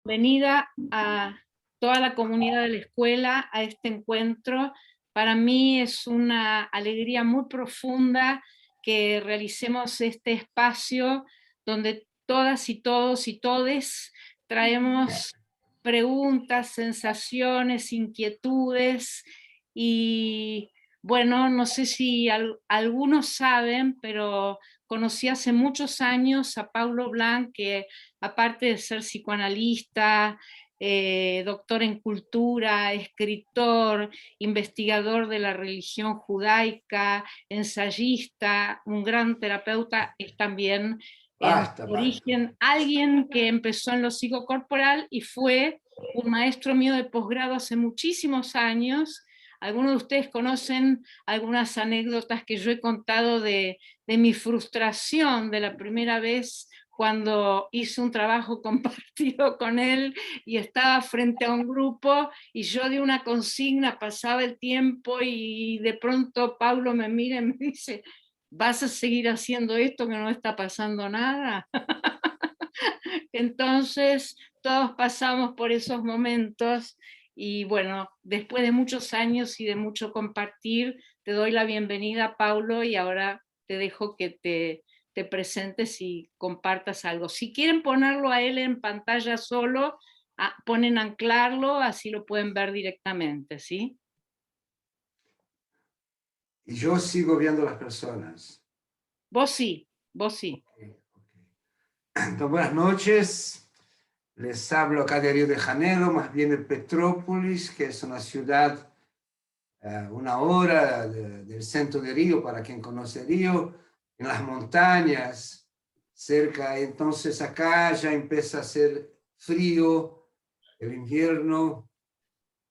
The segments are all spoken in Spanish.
Bienvenida a toda la comunidad de la escuela a este encuentro. Para mí es una alegría muy profunda que realicemos este espacio donde todas y todos y todes traemos preguntas, sensaciones, inquietudes y bueno, no sé si algunos saben, pero conocí hace muchos años a Paulo Blanc, que aparte de ser psicoanalista, doctor en cultura, escritor, investigador de la religión judaica, ensayista, un gran terapeuta, es también en Basta, basta. origen alguien que empezó en lo psicocorporal y fue un maestro mío de posgrado hace muchísimos años. Algunos de ustedes conocen algunas anécdotas que yo he contado de mi frustración de la primera vez cuando hice un trabajo compartido con él y estaba frente a un grupo y yo di una consigna, pasaba el tiempo y de pronto Pablo me mira y me dice, ¿vas a seguir haciendo esto que no está pasando nada? Entonces, todos pasamos por esos momentos y bueno, después de muchos años y de mucho compartir, te doy la bienvenida, Paulo, y ahora te dejo que te presentes y compartas algo. Si quieren ponerlo a él en pantalla solo, ponen anclarlo, así lo pueden ver directamente, ¿sí? Y yo sigo viendo las personas. Vos sí, vos sí. Okay, okay. Entonces, buenas noches. Les hablo acá de Río de Janeiro, más bien de Petrópolis, que es una ciudad una hora del centro de Río, para quien conoce Río, en las montañas, cerca. Entonces acá ya empieza a ser frío, el invierno,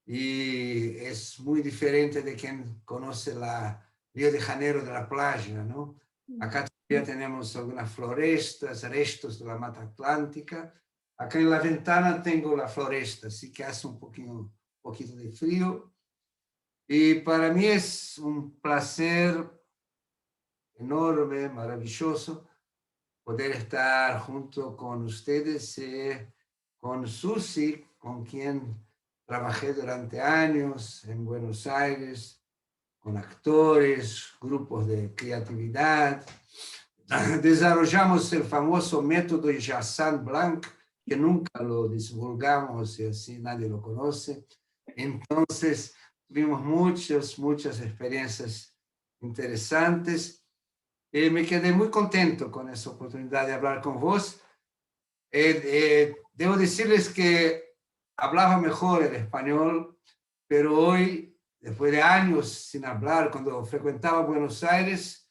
y es muy diferente de quien conoce la Río de Janeiro de la playa, ¿no? Acá todavía tenemos algunas florestas, restos de la mata atlántica. Acá en la ventana tengo la floresta, así que hace un poquito de frío. Y para mí es un placer enorme, maravilloso, poder estar junto con ustedes, con Susi, con quien trabajé durante años en Buenos Aires, con actores, grupos de creatividad. Desarrollamos el famoso método Jassan Blanc, que nunca lo divulgamos y así nadie lo conoce. Entonces, tuvimos muchas experiencias interesantes. Me quedé muy contento con esa oportunidad de hablar con vos. Debo decirles que hablaba mejor el español, pero hoy, después de años sin hablar, cuando frecuentaba Buenos Aires,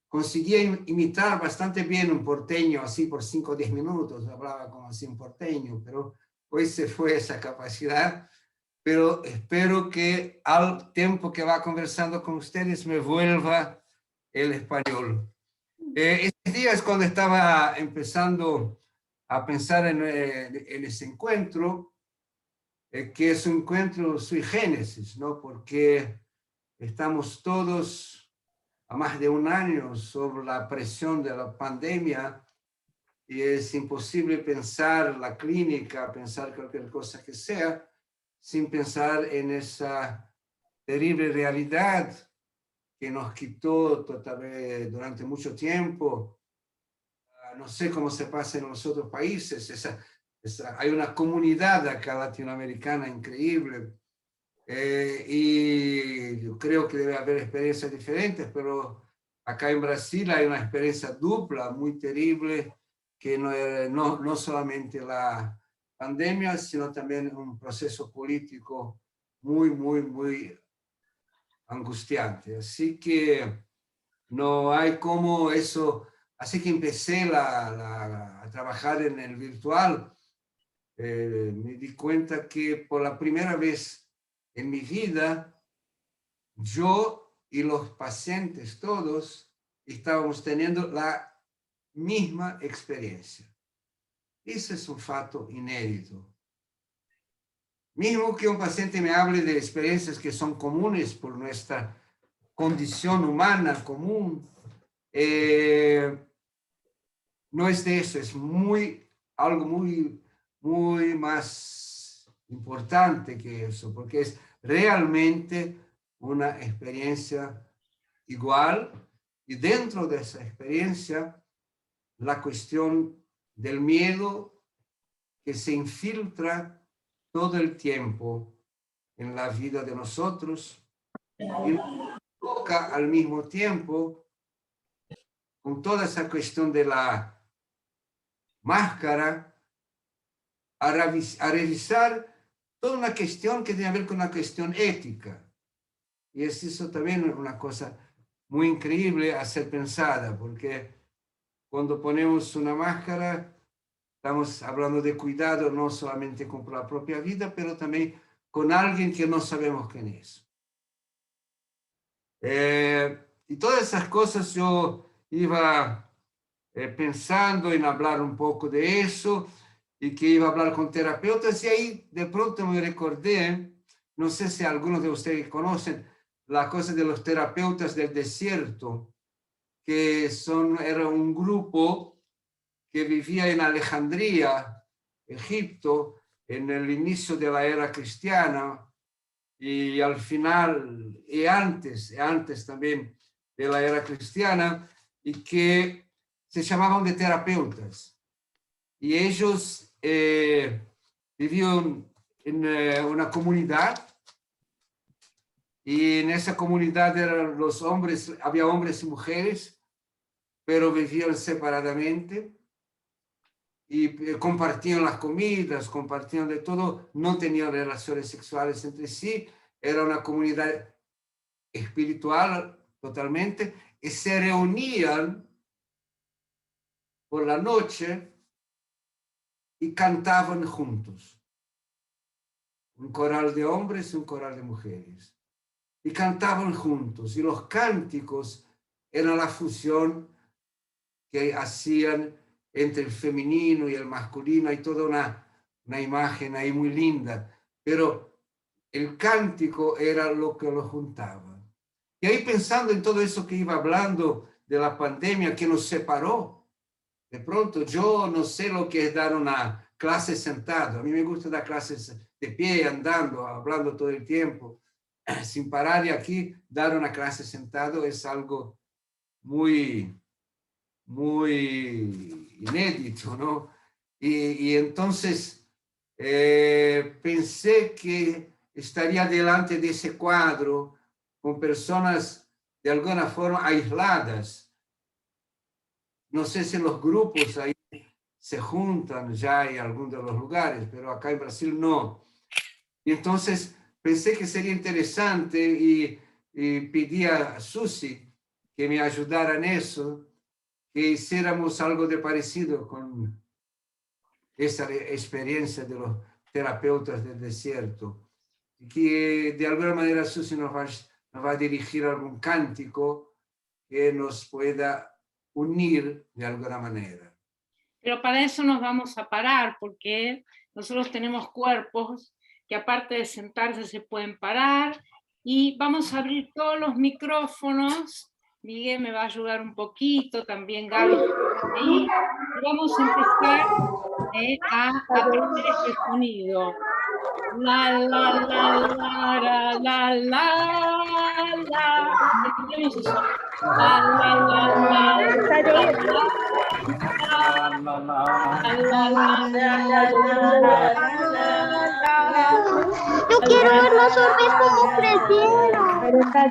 conseguía imitar bastante bien un porteño, así por 5 o 10 minutos, hablaba como así un porteño, pero hoy se fue esa capacidad. Pero espero que al tiempo que va conversando con ustedes me vuelva el español. Estos días, cuando estaba empezando a pensar en ese encuentro, que es un encuentro sui génesis, ¿no? Porque estamos todos a más de un año sobre la presión de la pandemia y es imposible pensar la clínica, pensar cualquier cosa que sea, sin pensar en esa terrible realidad que nos quitó durante mucho tiempo. No sé cómo se pasa en los otros países. Hay una comunidad acá latinoamericana increíble. Y yo creo que debe haber experiencias diferentes, pero acá en Brasil hay una experiencia dupla muy terrible, que no solamente la pandemia, sino también un proceso político muy angustiante. Así que no hay como eso. Así que empecé a trabajar en el virtual. Me di cuenta que por la primera vez en mi vida, yo y los pacientes todos estábamos teniendo la misma experiencia. Ese es un fato inédito. Mismo que un paciente me hable de experiencias que son comunes por nuestra condición humana común, no es de eso, es algo muy muy más importante que eso, porque es realmente una experiencia igual, y dentro de esa experiencia la cuestión del miedo que se infiltra todo el tiempo en la vida de nosotros y toca al mismo tiempo con toda esa cuestión de la máscara a revisar toda una cuestión que tiene que ver con una cuestión ética. Y es eso también una cosa muy increíble a ser pensada, porque cuando ponemos una máscara, estamos hablando de cuidado no solamente con la propia vida, pero también con alguien que no sabemos quién es. Y todas esas cosas yo iba pensando en hablar un poco de eso, y que iba a hablar con terapeutas, y ahí de pronto me recordé, no sé si algunos de ustedes conocen, la cosa de los terapeutas del desierto, que era un grupo que vivía en Alejandría, Egipto, en el inicio de la era cristiana, y al final, y antes también de la era cristiana, y que se llamaban de terapeutas. Y ellos vivían en una comunidad, y en esa comunidad eran los hombres, había hombres y mujeres, pero vivían separadamente, y compartían las comidas, compartían de todo, no tenían relaciones sexuales entre sí, era una comunidad espiritual totalmente, y se reunían por la noche y cantaban juntos. Un coral de hombres y un coral de mujeres. Y cantaban juntos, y los cánticos eran la fusión que hacían entre el femenino y el masculino. Hay toda una imagen ahí muy linda, pero el cántico era lo que los juntaba. Y ahí, pensando en todo eso que iba hablando de la pandemia que nos separó, de pronto yo no sé lo que es dar una clase sentado. A mí me gusta dar clases de pie, andando, hablando todo el tiempo, sin parar, y aquí dar una clase sentado es algo muy, muy inédito, ¿no? Y entonces pensé que estaría delante de ese cuadro con personas de alguna forma aisladas. No sé si los grupos ahí se juntan ya en algunos de los lugares, pero acá en Brasil no. Y entonces pensé que sería interesante, y pedí a Susi que me ayudara en eso, que hiciéramos algo de parecido con esa experiencia de los terapeutas del desierto, y que de alguna manera Susi nos va a dirigir algún cántico que nos pueda unir de alguna manera. Pero para eso nos vamos a parar, porque nosotros tenemos cuerpos que aparte de sentarse se pueden parar, y vamos a abrir todos los micrófonos. Miguel me va a ayudar un poquito, también Gaby ahí, y vamos a empezar a aprender este sonido. La, la, la, la, la, la, la. Repitemos eso. La, la, la, la, la, Yo quiero ver los orbes como crecieron. Pero está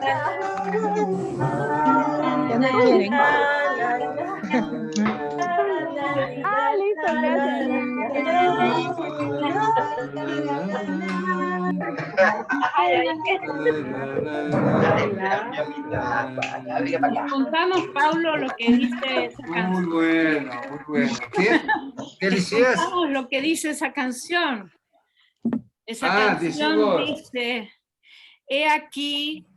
Ya no quieren. Ah, listo, Contanos, Paulo, lo que dice esa canción. Muy bueno, muy bueno. ¿Qué decías? Contamos lo que dice esa canción. Esa Dice canción vos. dice, he aquí,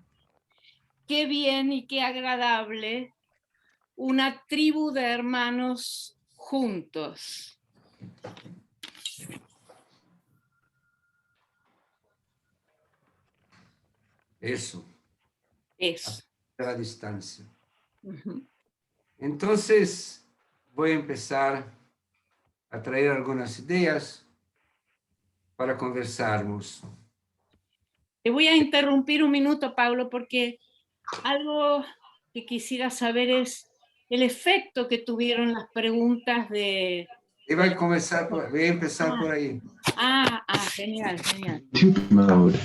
qué bien y qué agradable, una tribu de hermanos juntos. Eso, Eso. a la distancia. Ujú. Entonces, voy a empezar a traer algunas ideas para conversarmos. Te voy a interrumpir un minuto, Paulo, porque algo que quisiera saber es el efecto que tuvieron las preguntas de... Y voy a empezar por ahí. Genial, genial. Bluetooth mode.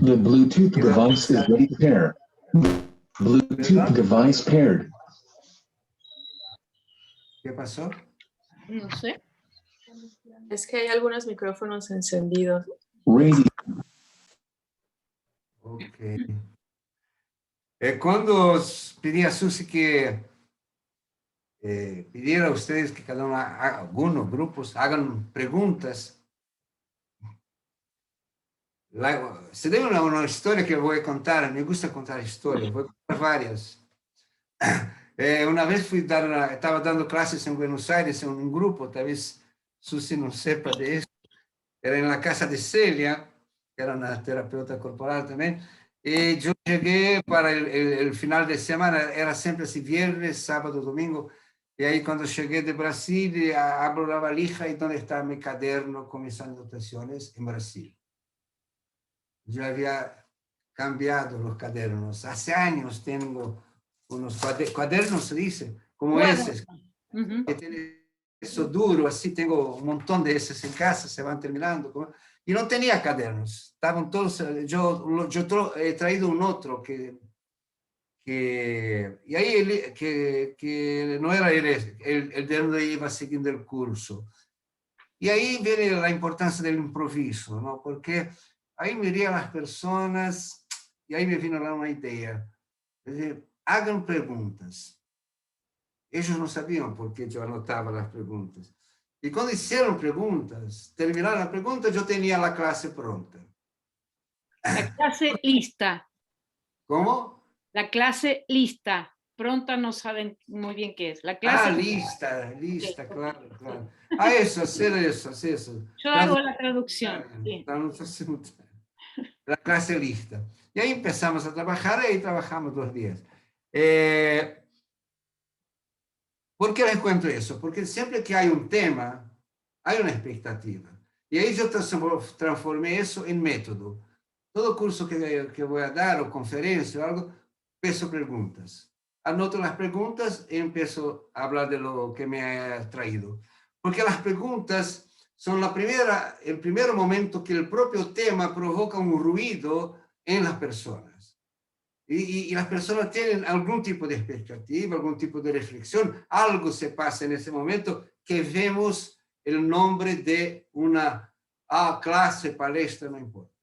The Bluetooth device is ready to pair. Bluetooth device paired. ¿Qué pasó? No sé. Es que hay algunos micrófonos encendidos. Radio. Ok. Cuando os pedí a Susi que pidiera a ustedes que cada uno, algunos grupos, hagan preguntas, se debe una historia que voy a contar. Me gusta contar historias, voy a contar varias. Una vez estaba dando clases en Buenos Aires en un grupo, tal vez Susi no sepa de eso. Era en la casa de Celia, que era una terapeuta corporal también. Y yo llegué para el final de semana, era siempre así, viernes, sábado, domingo. Y ahí cuando llegué de Brasil, abro la valija y donde está mi caderno con mis anotaciones en Brasil. Yo había cambiado los cadernos. Hace años tengo unos cuadernos, se dice, como ese, Ujú. que tiene eso duro, así tengo un montón de esos en casa, se van terminando. Y no tenía cadernos, estaban todos, yo he traído un otro y ahí que no era el de donde iba siguiendo el curso. Y ahí viene la importancia del improviso, ¿no? Porque ahí miré a las personas y ahí me vino una idea. Es decir, hagan preguntas. Ellos no sabían por qué yo anotaba las preguntas. Y cuando hicieron preguntas, terminaron la pregunta, yo tenía la clase pronta. La clase lista. ¿Cómo? La clase lista. Pronta no saben muy bien qué es. La clase Lista, claro, claro. Hacer eso. Yo hago la traducción. Sí. Traducción, la clase lista. Y ahí empezamos a trabajar y ahí trabajamos 2 días. ¿Por qué les cuento eso? Porque siempre que hay un tema, hay una expectativa. Y ahí yo transformé eso en método. Todo curso que voy a dar o conferencia o algo, empiezo preguntas. Anoto las preguntas y empiezo a hablar de lo que me ha traído. Porque las preguntas son el primer momento que el propio tema provoca un ruido en las personas. Y las personas tienen algún tipo de expectativa, algún tipo de reflexión, algo se pasa en ese momento que vemos el nombre de una clase, palestra, no importa.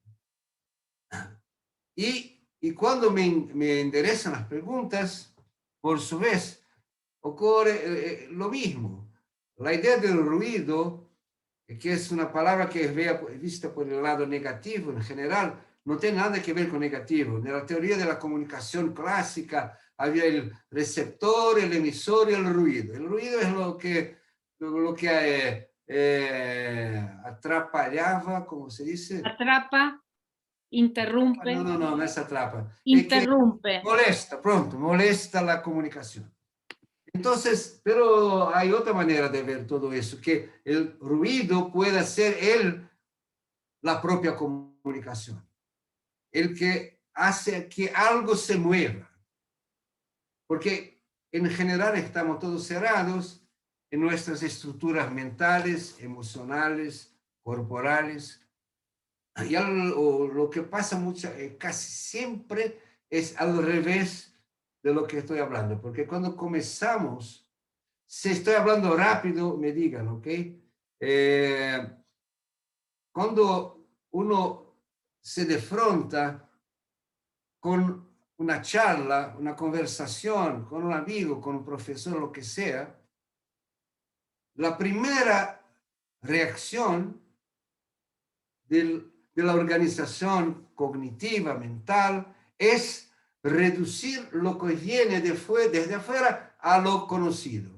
Y cuando me enderezan las preguntas, por su vez, ocurre lo mismo. La idea del ruido, que es una palabra que es vista por el lado negativo en general, no tiene nada que ver con negativo. En la teoría de la comunicación clásica había el receptor, el emisor y el ruido. El ruido es lo que atrapallaba, ¿cómo se dice? Atrapa, interrumpe. No es atrapa. Interrumpe. Es que molesta la comunicación. Entonces, pero hay otra manera de ver todo eso, que el ruido puede ser la propia comunicación, el que hace que algo se mueva, porque en general estamos todos cerrados en nuestras estructuras mentales, emocionales, corporales, y lo que pasa casi siempre es al revés de lo que estoy hablando, porque cuando comenzamos, si estoy hablando rápido, me digan, ¿ok? Cuando uno se defronta con una charla, una conversación con un amigo, con un profesor, lo que sea, la primera reacción de la organización cognitiva, mental, es reducir lo que viene desde afuera a lo conocido.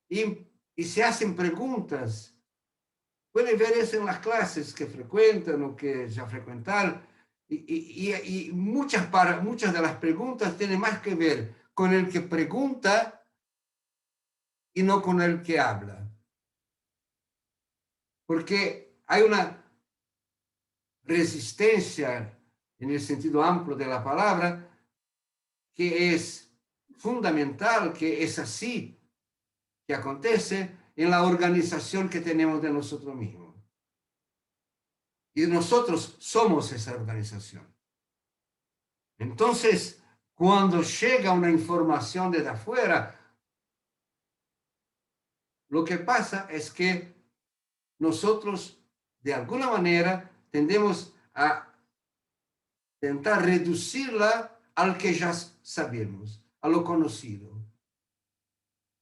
Y se hacen preguntas. Pueden ver eso en las clases que frecuentan o que ya frecuentaron. Y muchas de las preguntas tienen más que ver con el que pregunta y no con el que habla. Porque hay una resistencia en el sentido amplio de la palabra que es fundamental, que es así que acontece en la organización que tenemos de nosotros mismos. Y nosotros somos esa organización. Entonces, cuando llega una información desde afuera, lo que pasa es que nosotros, de alguna manera, tendemos a intentar reducirla al que ya sabemos, a lo conocido.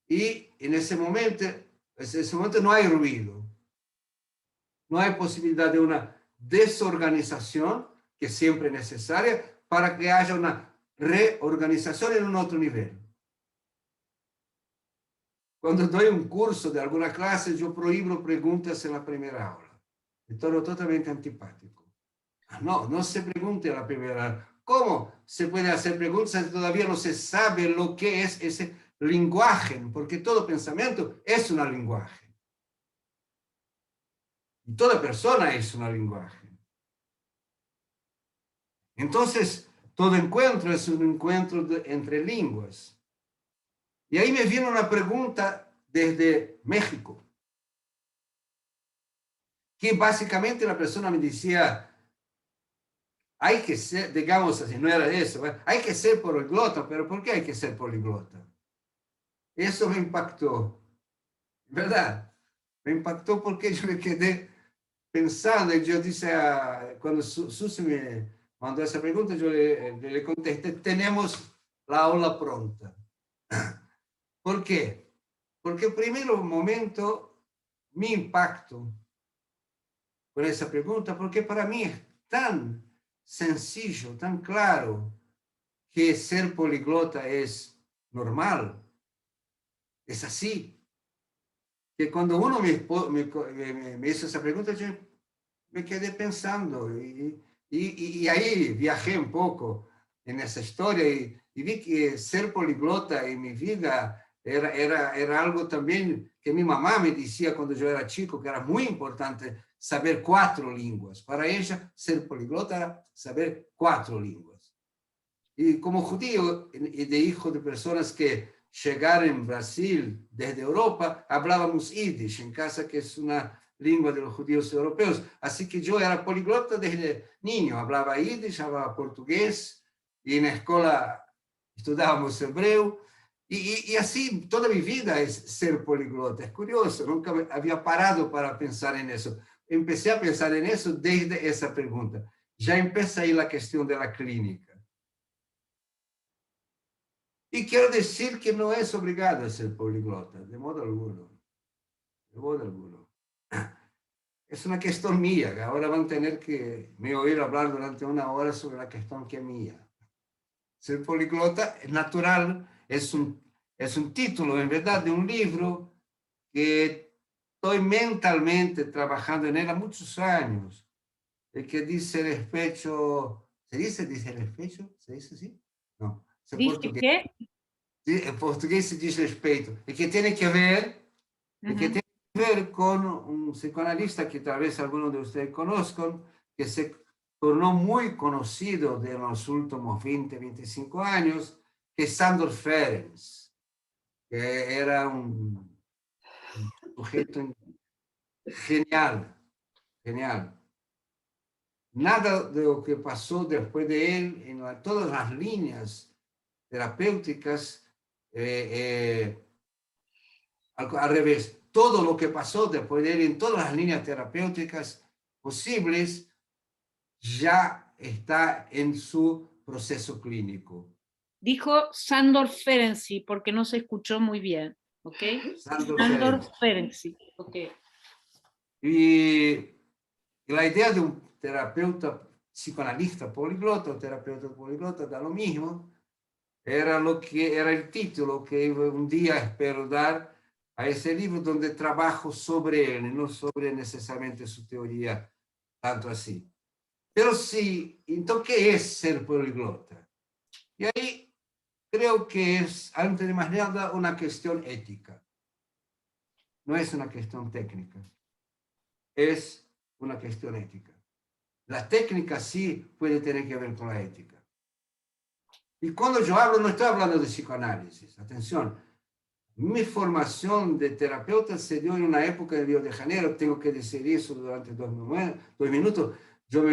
Y en ese momento no hay ruido, no hay posibilidad de una desorganización, que siempre es necesaria, para que haya una reorganización en un otro nivel. Cuando doy un curso de alguna clase, yo prohíbo preguntas en la primera aula. Estoy totalmente antipático. No se pregunte en la primera aula. ¿Cómo se puede hacer preguntas si todavía no se sabe lo que es ese lenguaje? Porque todo pensamiento es un lenguaje. Y toda persona es un lenguaje. Entonces, todo encuentro es un encuentro entre lenguas. Y ahí me vino una pregunta desde México, que básicamente la persona me decía, hay que ser, digamos así, no era eso, hay que ser poliglota, pero ¿por qué hay que ser poliglota? Eso me impactó, ¿verdad? Me impactó porque yo me quedé pensando y yo dije, cuando Susi me mandó esa pregunta, yo le contesté, tenemos la aula pronta. ¿Por qué? Porque en primer momento mi impacto con esa pregunta, porque para mí es tan sencillo, tan claro que ser poliglota es normal, es así, que cuando uno me hizo esa pregunta, yo me quedé pensando y ahí viajé un poco en esa historia y vi que ser poliglota en mi vida era algo también que mi mamá me decía cuando yo era chico, que era muy importante saber 4 lenguas. Para ella, ser poliglota era saber 4 lenguas. Y como judío y de hijo de personas que llegaron en Brasil desde Europa, hablábamos yiddish en casa, que es una lengua de los judíos europeos. Así que yo era poliglota desde niño, hablaba yiddish, hablaba portugués, y en la escuela estudiábamos hebreo. Y así toda mi vida es ser poliglota. Es curioso, nunca había parado para pensar en eso. Empecé a pensar en eso desde esa pregunta. Ya empieza ahí la cuestión de la clínica. Y quiero decir que no es obligado a ser poliglota, de modo alguno. De modo alguno. Es una cuestión mía, que ahora van a tener que me oír hablar durante 1 hora sobre la cuestión que es mía. Ser poliglota es natural, es un título, en verdad, de un libro que estoy mentalmente trabajando en él a muchos años, el que dice respeto, ¿se dice respeto? ¿Se dice así? No, es en ¿Dice portugués. qué? En portugués se dice respeto, y que tiene que ver, con un psicoanalista que tal vez algunos de ustedes conozcan, que se tornó muy conocido de los últimos 20, 25 años, que es Sandor Ferencz, que era un sujeto genial, genial. nada de lo que pasó después de él en todas las líneas terapéuticas, al revés, todo lo que pasó después de él en todas las líneas terapéuticas posibles ya está en su proceso clínico. Dijo Sándor Ferenczi, porque no se escuchó muy bien, ¿ok? Sándor Ferenczi, ok. Y la idea de un terapeuta psicoanalista poliglota o terapeuta poliglota da lo mismo, era lo que era el título que un día espero dar a ese libro donde trabajo sobre él, no sobre necesariamente su teoría, tanto así. Pero sí, entonces, ¿qué es ser poliglota? Y ahí creo que es, antes de más nada, una cuestión ética. No es una cuestión técnica, es una cuestión ética. La técnica sí puede tener que ver con la ética. Y cuando yo hablo, no estoy hablando de psicoanálisis, atención. Mi formación de terapeuta se dio en una época en Río de Janeiro, tengo que decir eso durante dos minutos. Yo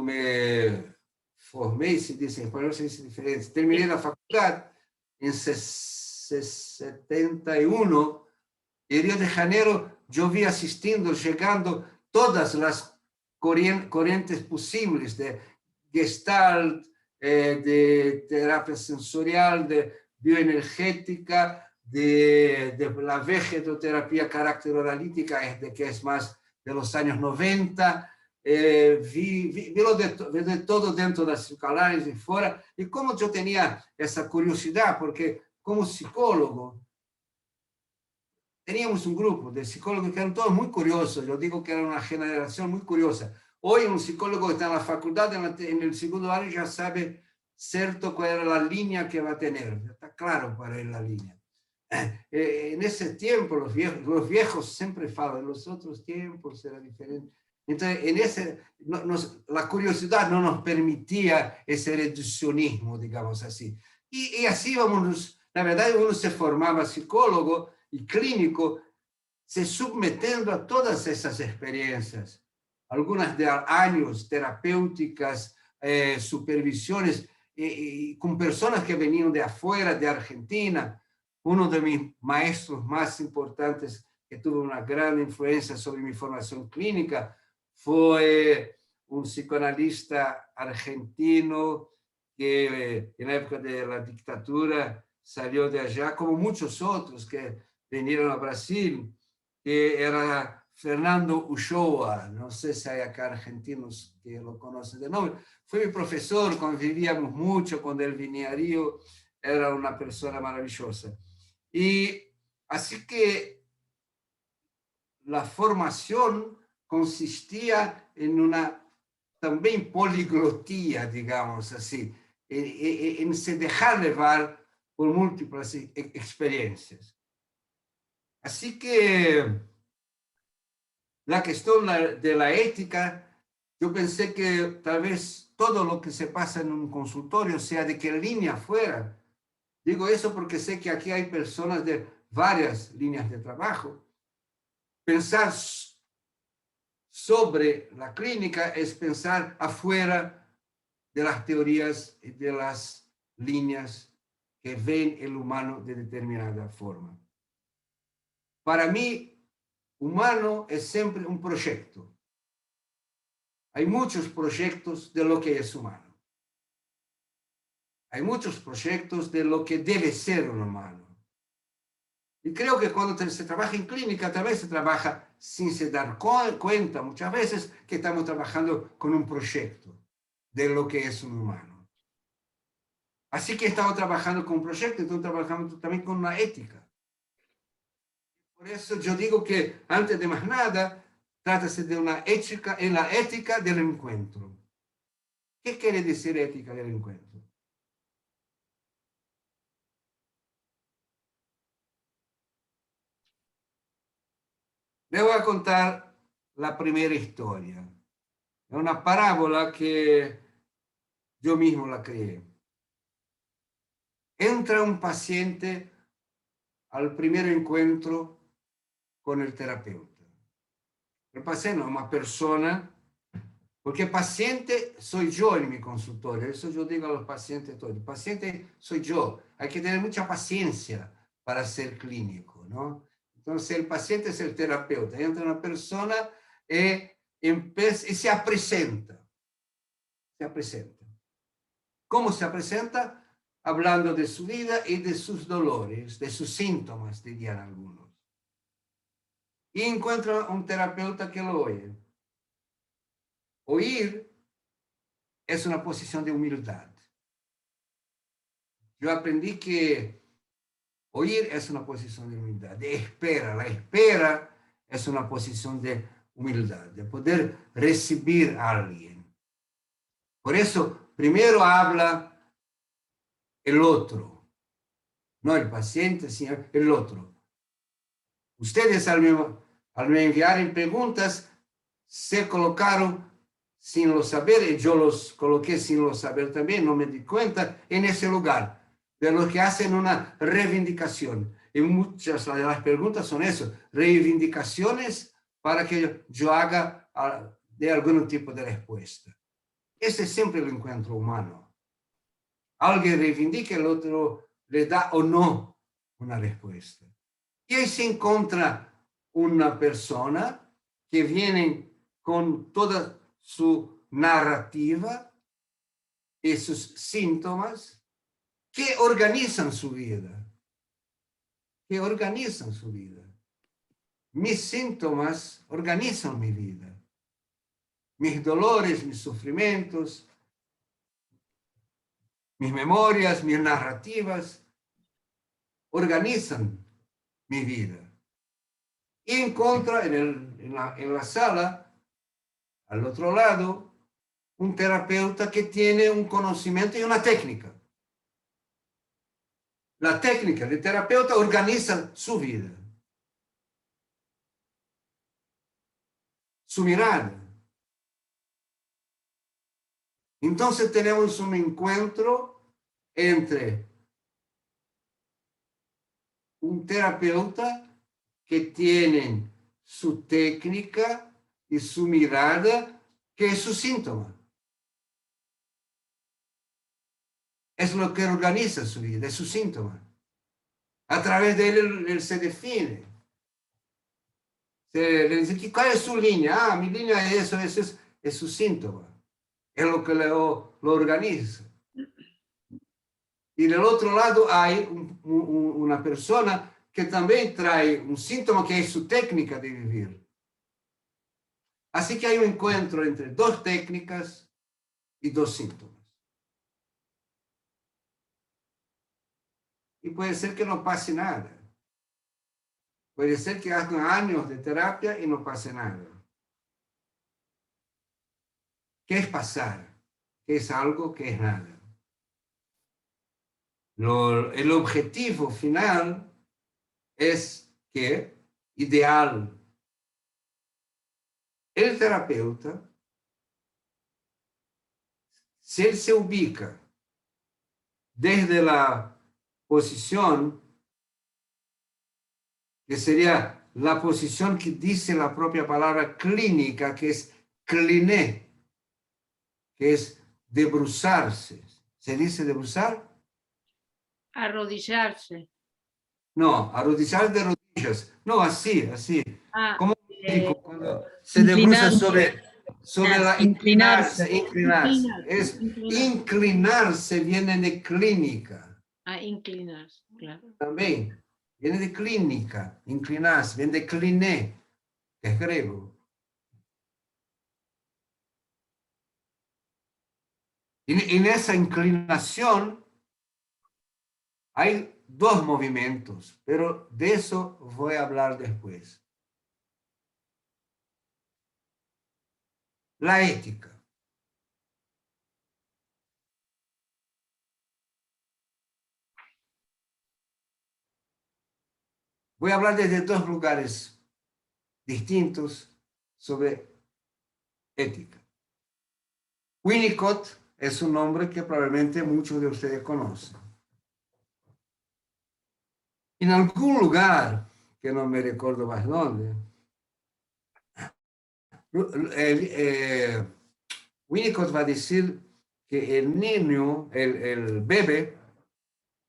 me formé, se dice en español, se dice diferente. Terminé la facultad en 71, y en Río de Janeiro yo vi asistiendo, llegando todas las corrientes posibles de Gestalt, de terapia sensorial, de bioenergética, de la vegetoterapia carácter-oralítica, que es más de los años 90. Vi de todo dentro de la psicoanálisis y fuera. Y como yo tenía esa curiosidad, porque como psicólogo, teníamos un grupo de psicólogos que eran todos muy curiosos. Yo digo que era una generación muy curiosa. Hoy un psicólogo que está en la facultad, en el segundo año, ya sabe cierto cuál era la línea que va a tener. Está claro cuál es la línea. En ese tiempo, los viejos siempre hablan, en los otros tiempos era diferente. Entonces, la curiosidad no nos permitía ese reduccionismo, digamos así. Y así íbamos, la verdad, uno se formaba psicólogo y clínico, se sometiendo a todas esas experiencias, algunas de años terapéuticas, supervisiones, con personas que venían de afuera, de Argentina. Uno de mis maestros más importantes que tuvo una gran influencia sobre mi formación clínica fue un psicoanalista argentino que en la época de la dictadura salió de allá, como muchos otros que vinieron a Brasil, que era Fernando Uchoa. No sé si hay acá argentinos que lo conocen de nombre. Fue mi profesor, convivíamos mucho cuando él venía a Río, era una persona maravillosa. Y así que la formación consistía en una también poliglotía, digamos así, en se dejar llevar por múltiples experiencias. Así que la cuestión de la ética, yo pensé que tal vez todo lo que se pasa en un consultorio, sea de qué línea fuera. Digo eso porque sé que aquí hay personas de varias líneas de trabajo. Pensar sobre la clínica es pensar afuera de las teorías y de las líneas que ven el humano de determinada forma. Para mí, humano es siempre un proyecto. Hay muchos proyectos de lo que es humano. Hay muchos proyectos de lo que debe ser un humano. Y creo que cuando se trabaja en clínica, tal vez se trabaja sin se dar cuenta muchas veces que estamos trabajando con un proyecto de lo que es un humano. Así que estamos trabajando con un proyecto, estamos trabajando también con una ética. Por eso yo digo que, antes de más nada, trátase de una ética, en la ética del encuentro. ¿Qué quiere decir ética del encuentro? Le voy a contar la primera historia. Es una parábola que yo mismo la creé. Entra un paciente al primer encuentro con el terapeuta. El paciente es una persona Porque paciente soy yo en mi consultorio, eso yo digo a los pacientes todos, el paciente soy yo, hay que tener mucha paciencia para ser clínico, ¿no? Entonces el paciente es el terapeuta, entra una persona y se presenta, se presenta. ¿Cómo se presenta? Hablando de su vida y de sus dolores, de sus síntomas, dirían algunos. Y encuentra un terapeuta que lo oye. Oír es una posición de humildad. Yo aprendí que oír es una posición de humildad, de espera. La espera es una posición de humildad, de poder recibir a alguien. Por eso, primero habla el otro, no el paciente, sino el otro. Ustedes al me enviar preguntas se colocaron sin lo saber, y yo los coloqué sin lo saber también, no me di cuenta, en ese lugar, de los que hacen una reivindicación. Y muchas de las preguntas son eso, reivindicaciones para que yo haga de algún tipo de respuesta. Ese es siempre el encuentro humano. Alguien reivindica, el otro le da o no una respuesta. Y ahí se encuentra una persona que viene con toda su narrativa y sus síntomas que organizan su vida. Que organizan su vida. Mis síntomas organizan mi vida. Mis dolores, mis sufrimientos, mis memorias, mis narrativas organizan mi vida. Y encuentra en la sala, al otro lado, un terapeuta que tiene un conocimiento y una técnica. La técnica del terapeuta organiza su vida, su mirada. Entonces tenemos un encuentro entre un terapeuta que tiene su técnica y su mirada, que es su síntoma. Es lo que organiza su vida, es su síntoma. A través de él se define. Se le dice, ¿cuál es su línea? Ah, mi línea es eso, es su síntoma. Es lo que lo organiza. Y del otro lado hay una persona que también trae un síntoma que es su técnica de vivir. Así que hay un encuentro entre dos técnicas y dos síntomas. Y puede ser que no pase nada. Puede ser que hagan años de terapia y no pase nada. ¿Qué es pasar? ¿Qué es algo? ¿Qué es nada? El objetivo final es que, ideal, el terapeuta, si él se ubica desde la posición, que sería la posición que dice la propia palabra clínica, que es cliné, que es debruzarse. ¿Se dice debruzar? Arrodillarse. No, arrodillar de rodillas. No, así. Ah, Como cuando se debruza sobre la inclinarse. Es inclinarse viene de clínica. Ah, inclinarse, claro. También viene de clínica, inclinarse, viene de cliné, que es griego. En esa inclinación hay dos movimientos, pero de eso voy a hablar después. La ética. Voy a hablar desde dos lugares distintos sobre ética. Winnicott es un nombre que probablemente muchos de ustedes conocen. En algún lugar, que no me recuerdo más dónde, Winnicott va a decir que el niño, el bebé,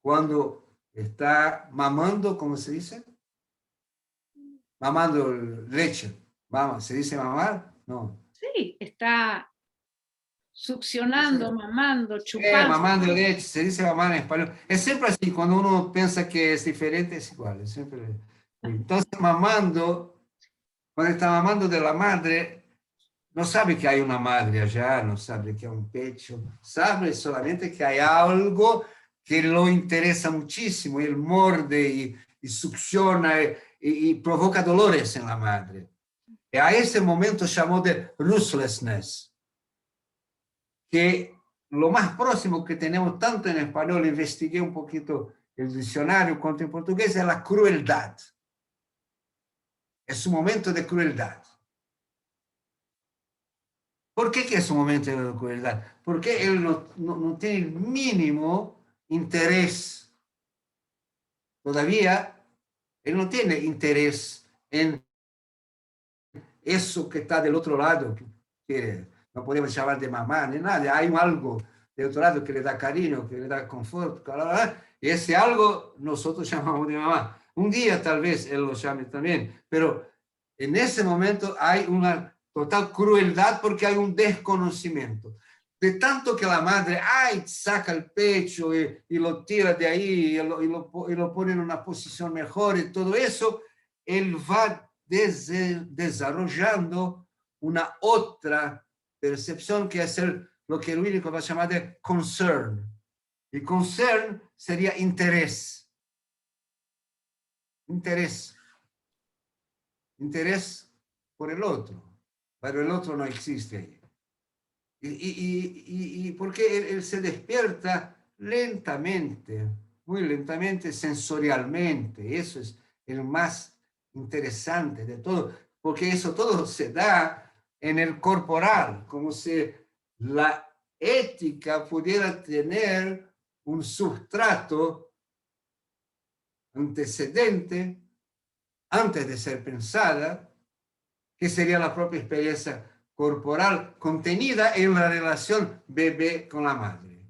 cuando está mamando, ¿cómo se dice? Mamando leche. Mama, ¿se dice mamar? No. Sí, está succionando, mamando, chupando. Mamando leche, se dice mamar en español. Es siempre así, cuando uno piensa que es diferente, es igual. Es siempre... Entonces, mamando, cuando está mamando de la madre, no sabe que hay una madre allá, no sabe que hay un pecho, sabe solamente que hay algo que lo interesa muchísimo, él morde y succiona y provoca dolores en la madre. Y a ese momento llamó de ruthlessness, que lo más próximo que tenemos tanto en español, investigué un poquito el diccionario cuanto en portugués, es la crueldad. Es un momento de crueldad. ¿Por qué que es un momento de crueldad? Porque él no tiene el mínimo interés. Todavía, él no tiene interés en eso que está del otro lado, que no podemos llamar de mamá ni nada. Hay algo del otro lado que le da cariño, que le da confort. Y ese algo nosotros llamamos de mamá. Un día tal vez él lo llame también, pero en ese momento hay una total crueldad porque hay un desconocimiento. De tanto que la madre saca el pecho y lo tira de ahí y lo pone en una posición mejor y todo eso, él va desarrollando una otra percepción que es lo que el Winnicott va a llamar de concern. Y concern sería interés. Interés por el otro, pero el otro no existe ahí. Y porque él se despierta lentamente, muy lentamente, sensorialmente. Eso es el más interesante de todo, porque eso todo se da en el corporal, como si la ética pudiera tener un sustrato antecedente antes de ser pensada, que sería la propia experiencia corporal contenida en la relación bebé con la madre.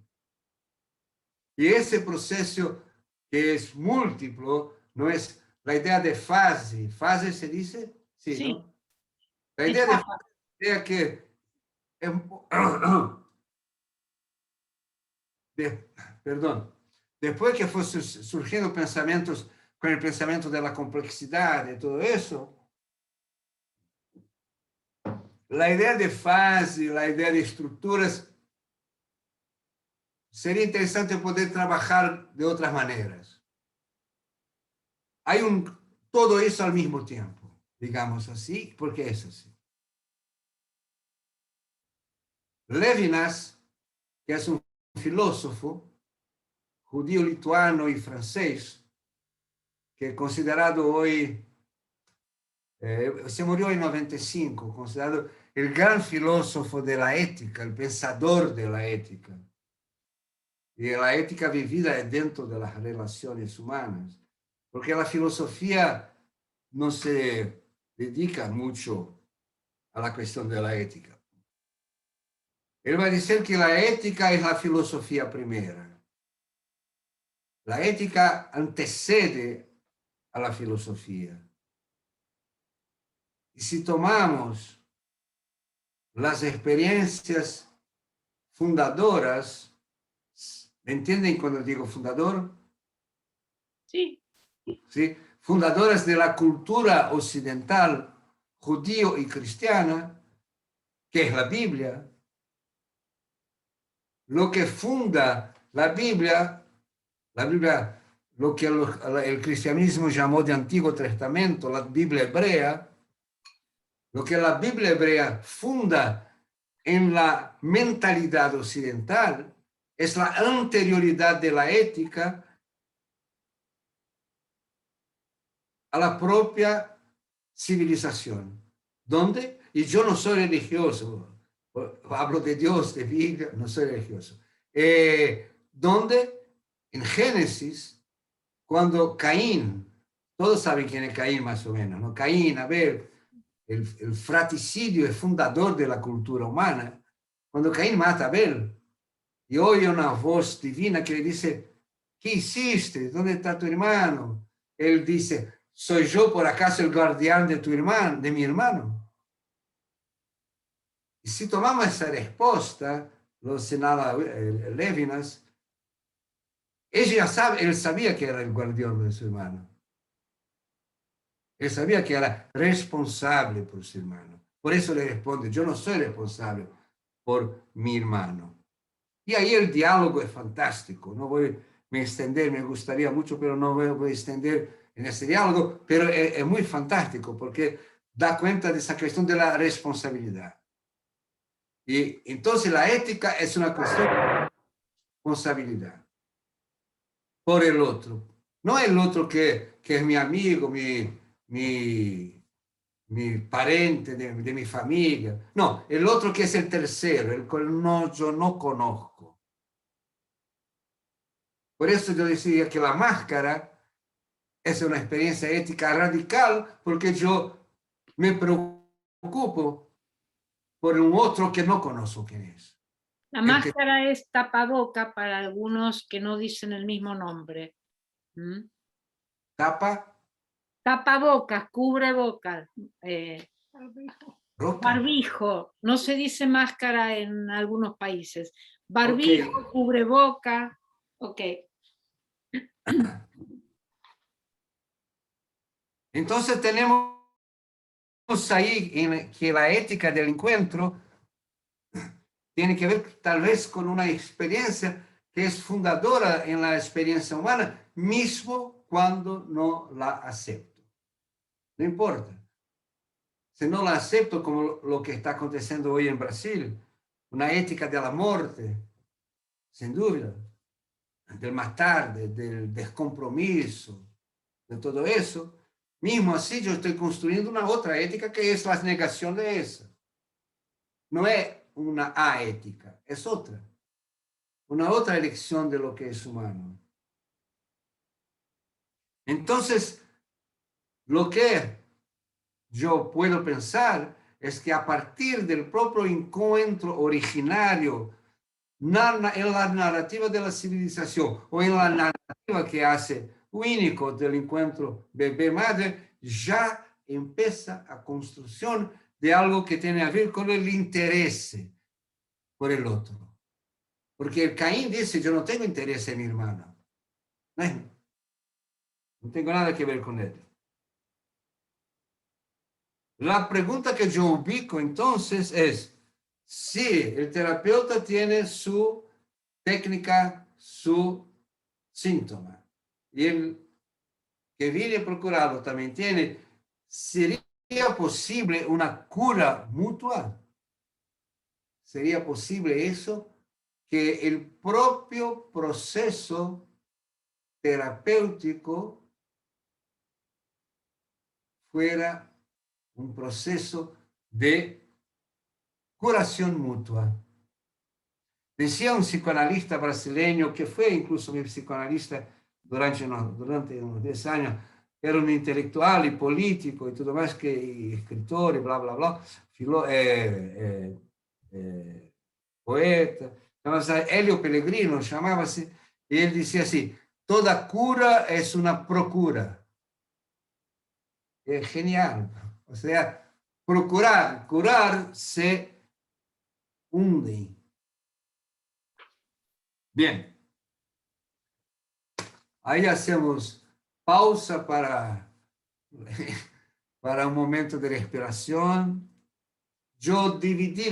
Y ese proceso que es múltiplo, no es la idea de fase. ¿Fase se dice? Sí, ¿no? La idea de fase es que perdón, después que fue surgiendo pensamientos con el pensamiento de la complejidad, de todo eso, la idea de fase, la idea de estructuras, sería interesante poder trabajar de otras maneras. Hay todo eso al mismo tiempo, digamos así, porque es así. Levinas, que es un filósofo judío, lituano y francés, que es considerado hoy, se murió en 95, considerado el gran filósofo de la ética, el pensador de la ética. Y la ética vivida dentro de las relaciones humanas. Porque la filosofía no se dedica mucho a la cuestión de la ética. Él va a decir que la ética es la filosofía primera. La ética antecede a la filosofía. Y si tomamos las experiencias fundadoras, ¿me entienden cuando digo fundador? Sí. ¿Sí? Fundadoras de la cultura occidental, judío y cristiana, que es la Biblia. Lo que funda la Biblia, lo que el cristianismo llamó de Antiguo Testamento, la Biblia hebrea, lo que la Biblia hebrea funda en la mentalidad occidental es la anterioridad de la ética a la propia civilización. ¿Dónde? Y yo no soy religioso, hablo de Dios, de Biblia, no soy religioso. ¿Dónde? En Génesis, cuando Caín, todos saben quién es Caín más o menos, ¿no? Caín, a ver, el fratricidio es fundador de la cultura humana. Cuando Caín mata a Abel y oye una voz divina que le dice, ¿qué hiciste? ¿Dónde está tu hermano? Él dice, ¿soy yo por acaso el guardián de tu hermano, de mi hermano? Y si tomamos esa respuesta, lo señala Levinas, él sabía que era el guardián de su hermano. Él sabía que era responsable por su hermano. Por eso le responde, yo no soy responsable por mi hermano. Y ahí el diálogo es fantástico. No voy a extender, me gustaría mucho, pero no voy a extender en ese diálogo, pero es muy fantástico porque da cuenta de esa cuestión de la responsabilidad. Y entonces la ética es una cuestión de responsabilidad por el otro. No el otro que es mi amigo, mi parente, de mi familia. No, el otro que es el tercero, el cual yo no conozco. Por eso yo decía que la máscara es una experiencia ética radical, porque yo me preocupo por un otro que no conozco quién es. La máscara es tapaboca para algunos que no dicen el mismo nombre. ¿Mm? Tapabocas, cubrebocas, barbijo. No se dice máscara en algunos países. Barbijo, okay. Cubreboca. Ok. Entonces tenemos ahí que la ética del encuentro tiene que ver tal vez con una experiencia que es fundadora en la experiencia humana, mismo cuando no la acepto. No importa. Si no la acepto, como lo que está aconteciendo hoy en Brasil, una ética de la muerte, sin duda, del más tarde, del descompromiso, de todo eso, mismo así yo estoy construyendo una otra ética que es la negación de esa. No es una aética, es otra. Una otra elección de lo que es humano. Entonces, lo que yo puedo pensar es que a partir del propio encuentro originario en la narrativa de la civilización o en la narrativa que hace único del encuentro bebé-madre, ya empieza a construcción de algo que tiene a ver con el interés por el otro. Porque el Caín dice, yo no tengo interés en mi hermana. No tengo nada que ver con él. La pregunta que yo ubico entonces es, si el terapeuta tiene su técnica, su síntoma, y el que viene procurado también tiene, ¿sería posible una cura mutua? ¿Sería posible eso? Que el propio proceso terapéutico fuera un proceso de curación mutua. Decía un psicoanalista brasileño, que fue incluso mi psicoanalista durante unos 10 años, era un intelectual y político y todo más, que escritor y bla, bla, bla, poeta, Hélio Pellegrino llamábase, y él decía así, toda cura es una procura. Es genial. O sea, procurar, curar se hunde. Bien. Ahí hacemos pausa para un momento de respiración. Yo dividí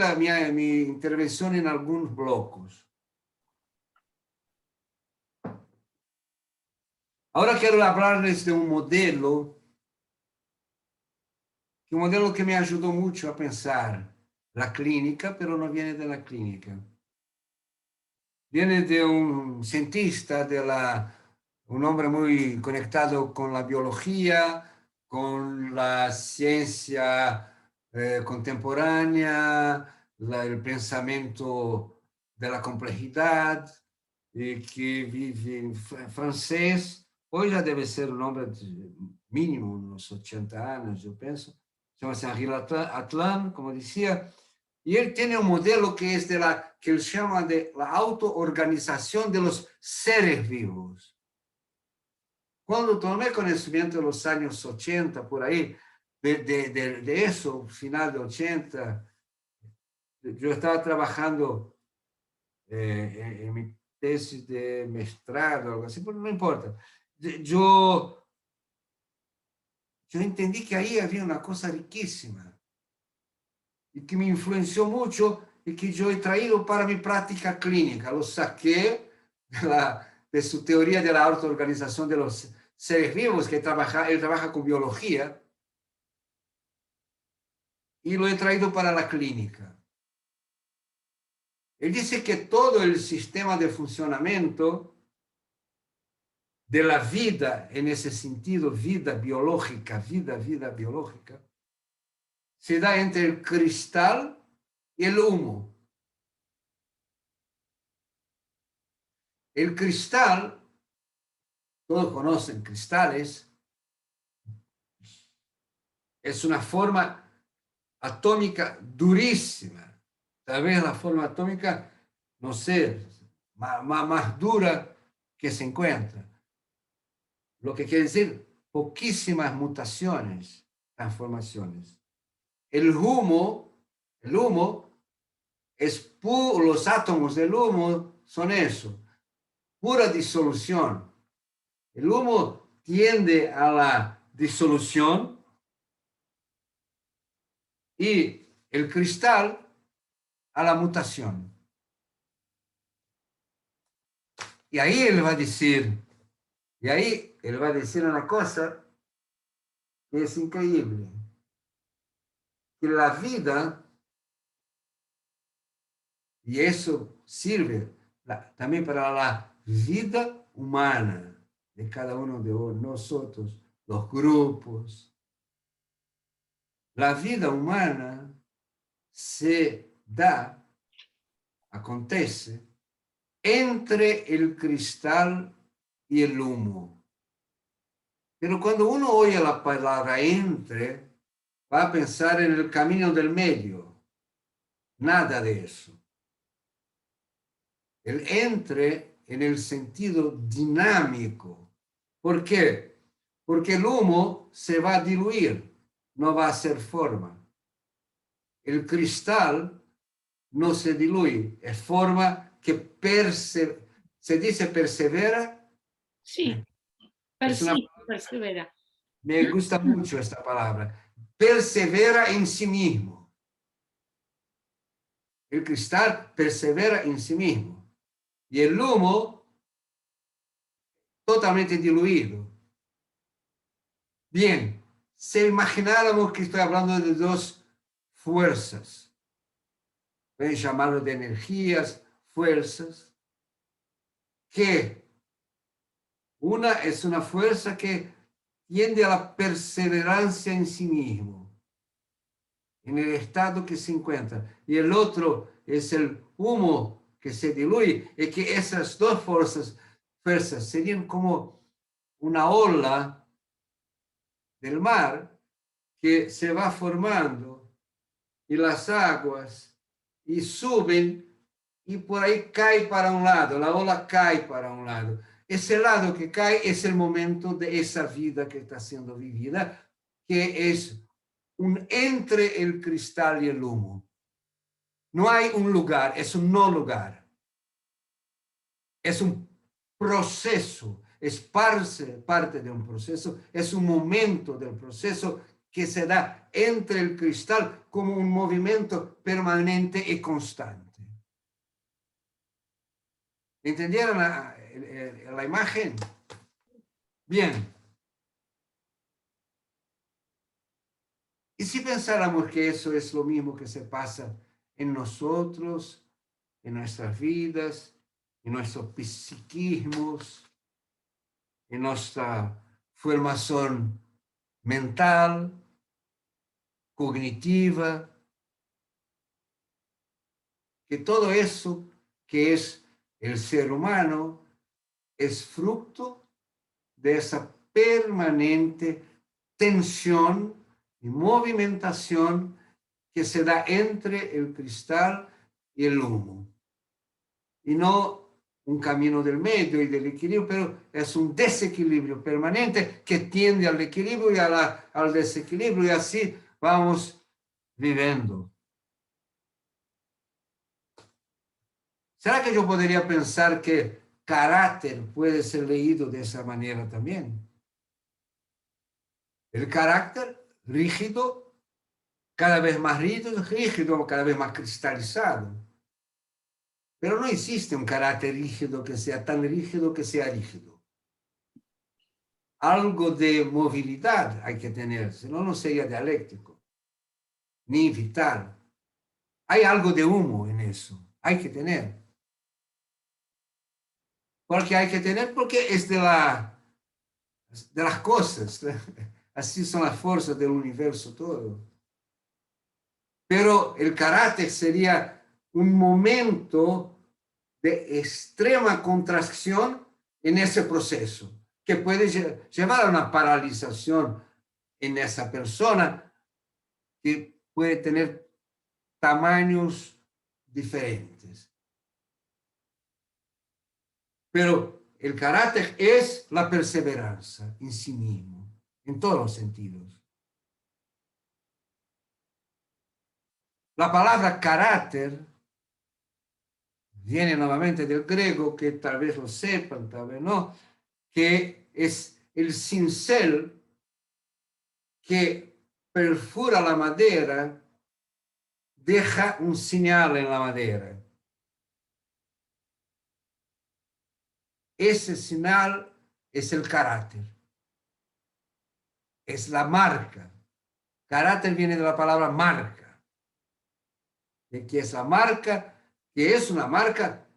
mi intervención en algunos blocos. Ahora quiero hablarles de un modelo que me ayudó mucho a pensar la clínica, pero no viene de la clínica. Viene de un cientista, un hombre muy conectado con la biología, con la ciencia contemporánea, el pensamiento de la complejidad, que vive en francés. Hoy ya debe ser un hombre mínimo, unos 80 años, yo pienso. Se llama Henri Atlan, como decía, Y él tiene un modelo que es que él llama de la autoorganización de los seres vivos. Cuando tomé conocimiento de los años 80, por ahí, de eso, final de 80, yo estaba trabajando en mi tesis de mestrado, algo así, pero no importa. Yo entendí que ahí había una cosa riquísima y que me influenció mucho y que yo he traído para mi práctica clínica. Lo saqué de su teoría de la autoorganización de los seres vivos, que él trabaja con biología, y lo he traído para la clínica. Él dice que todo el sistema de funcionamiento de la vida, en ese sentido, vida biológica, vida biológica, se da entre el cristal y el humo. El cristal, todos conocen cristales, es una forma atómica durísima. Tal vez la forma atómica, no sé, más dura que se encuentra. Lo que quiere decir poquísimas mutaciones, transformaciones. El humo es puro, los átomos del humo son eso, pura disolución. El humo tiende a la disolución y el cristal a la mutación. Y ahí él va a decir una cosa que es increíble, que la vida, y eso sirve también para la vida humana de cada uno de nosotros, los grupos. La vida humana se da, acontece, entre el cristal y el humo. Pero cuando uno oye la palabra entre, va a pensar en el camino del medio. Nada de eso. El entre en el sentido dinámico. ¿Por qué? Porque el humo se va a diluir, no va a ser forma. El cristal no se diluye, es forma que se dice persevera. Sí, persevera. Me gusta mucho esta palabra. Persevera en sí mismo. El cristal persevera en sí mismo. Y el humo totalmente diluido. Bien, si imagináramos que estoy hablando de dos fuerzas, pueden llamarlo de energías, fuerzas, que una es una fuerza que tiende a la perseverancia en sí mismo, en el estado que se encuentra, y el otro es el humo que se diluye, y que esas dos fuerzas serían como una ola del mar que se va formando y las aguas y suben y por ahí cae para un lado, la ola cae para un lado. Ese lado que cae es el momento de esa vida que está siendo vivida, que es un entre el cristal y el humo. No hay un lugar, es un no lugar. Es un proceso, es parte de un proceso, es un momento del proceso que se da entre el cristal como un movimiento permanente y constante. ¿Entendieron la imagen? Bien. Y si pensáramos que eso es lo mismo que se pasa en nosotros, en nuestras vidas, en nuestros psiquismos, en nuestra formación mental, cognitiva, que todo eso que es el ser humano es fruto de esa permanente tensión y movimentación que se da entre el cristal y el humo. Y no un camino del medio y del equilibrio, pero es un desequilibrio permanente que tiende al equilibrio y al desequilibrio, y así vamos viviendo. ¿Será que yo podría pensar que carácter puede ser leído de esa manera también? El carácter rígido, cada vez más rígido, cada vez más cristalizado. Pero no existe un carácter rígido que sea tan rígido que sea rígido. Algo de movilidad hay que tener, si no, no sería dialéctico, ni vital. Hay algo de humo en eso, hay que tener. ¿Por qué hay que tener? Porque es de las cosas. Así son las fuerzas del universo todo. Pero el carácter sería un momento de extrema contracción en ese proceso, que puede llevar a una paralización en esa persona que puede tener tamaños diferentes. Pero el carácter es la perseverancia en sí mismo, en todos los sentidos. La palabra carácter viene nuevamente del griego, que tal vez lo sepan, tal vez no, que es el cincel que perfora la madera, deja un señal en la madera. Ese señal es el carácter, es la marca. Carácter viene de la palabra marca, de que es la marca, que es una marca,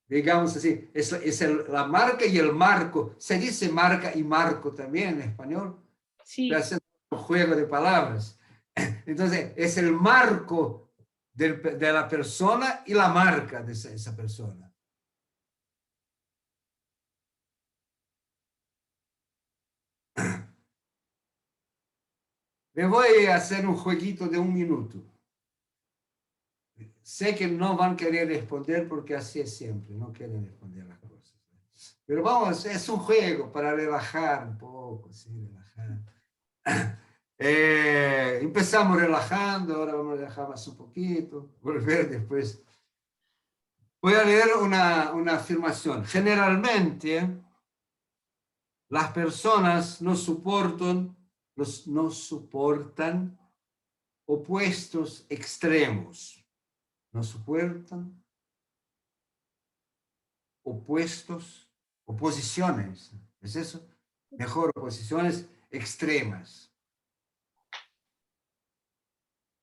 digamos así, es la marca y el marco. Se dice marca y marco también en español. Sí. Es un juego de palabras. Entonces, es el marco de la persona y la marca de esa persona. Me voy a hacer un jueguito de 1 minuto. Sé que no van a querer responder porque así es siempre, no quieren responder las cosas. Pero vamos, es un juego para relajar un poco, sí, relajar. Empezamos relajando, ahora vamos a relajar más un poquito, volver después. Voy a leer una afirmación. Generalmente, las personas no soportan opuestos extremos. No soportan oposiciones. ¿Es eso? Mejor, oposiciones extremas.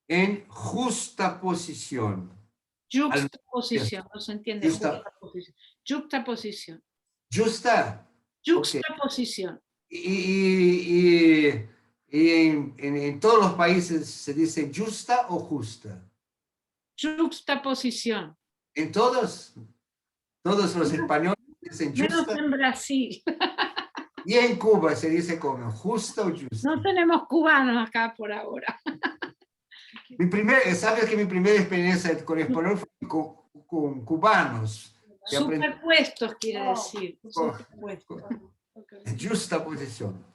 En justa posición. Juxtaposición, no se entiende. Juxtaposición. Justa. Juxtaposición. Okay. Y en todos los países se dice justa o justa. Juxtaposición. En todos los españoles dicen justa. Menos en Brasil. Y en Cuba se dice como justa o justa. No tenemos cubanos acá por ahora. ¿Sabes que mi primera experiencia con español fue con cubanos? Superpuestos quiere decir. Superpuestos. Justa posición.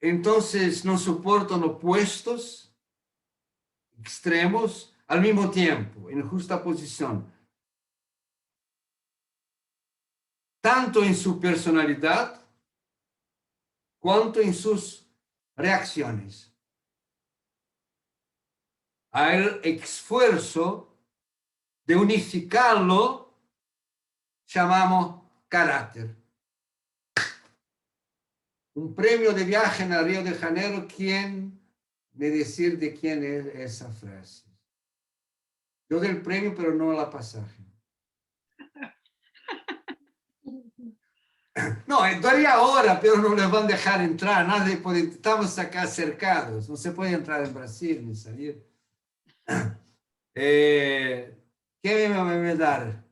Entonces no soportan opuestos extremos al mismo tiempo, en justa posición. Tanto en su personalidad cuanto en sus reacciones. Al esfuerzo de unificarlo llamamos carácter. Un premio de viaje en el Río de Janeiro, ¿quién me decir de quién es esa frase? Yo del premio, pero no la pasaje. No, daría ahora, pero no les van a dejar entrar. Nadie puede, estamos acá cercados. No se puede entrar en Brasil ni salir. ¿Qué me va a dar?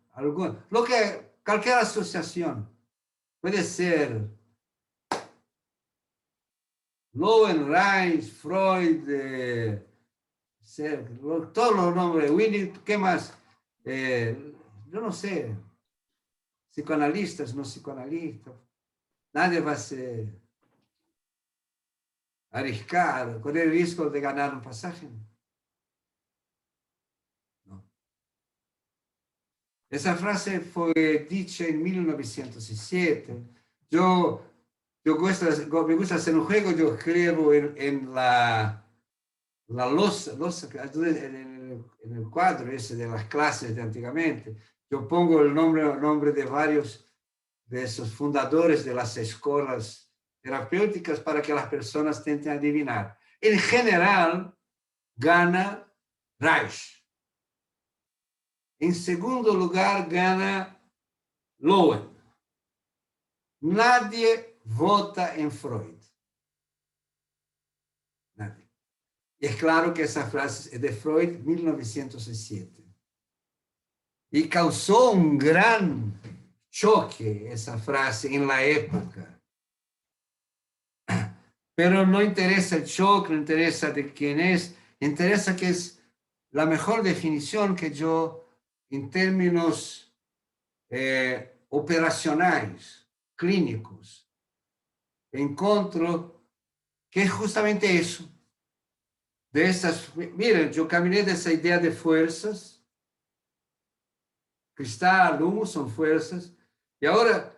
Cualquier asociación. Puede ser Lowenreich, Freud, todos los nombres, Winnie, ¿qué más? Yo no sé, psicoanalistas, no psicoanalistas, nadie va a ser arriesgar, correr el riesgo de ganar un pasaje. No. Esa frase fue dicha en 1907. Me gusta hacer un juego, yo escribo en la losa, en el cuadro ese de las clases de antiguamente. Yo pongo el nombre de varios de esos fundadores de las escuelas terapéuticas para que las personas intenten adivinar. En general, gana Reich. En segundo lugar, gana Lowen. Nadie vota en Freud. Nadie. Y es claro que esa frase es de Freud, 1907. Y causó un gran choque esa frase en la época. Pero no interesa el choque, no interesa de quién es, interesa que es la mejor definición que yo, en términos operacionales, clínicos, encuentro que es justamente eso. Miren, yo caminé de esa idea de fuerzas, cristal, humo son fuerzas, y ahora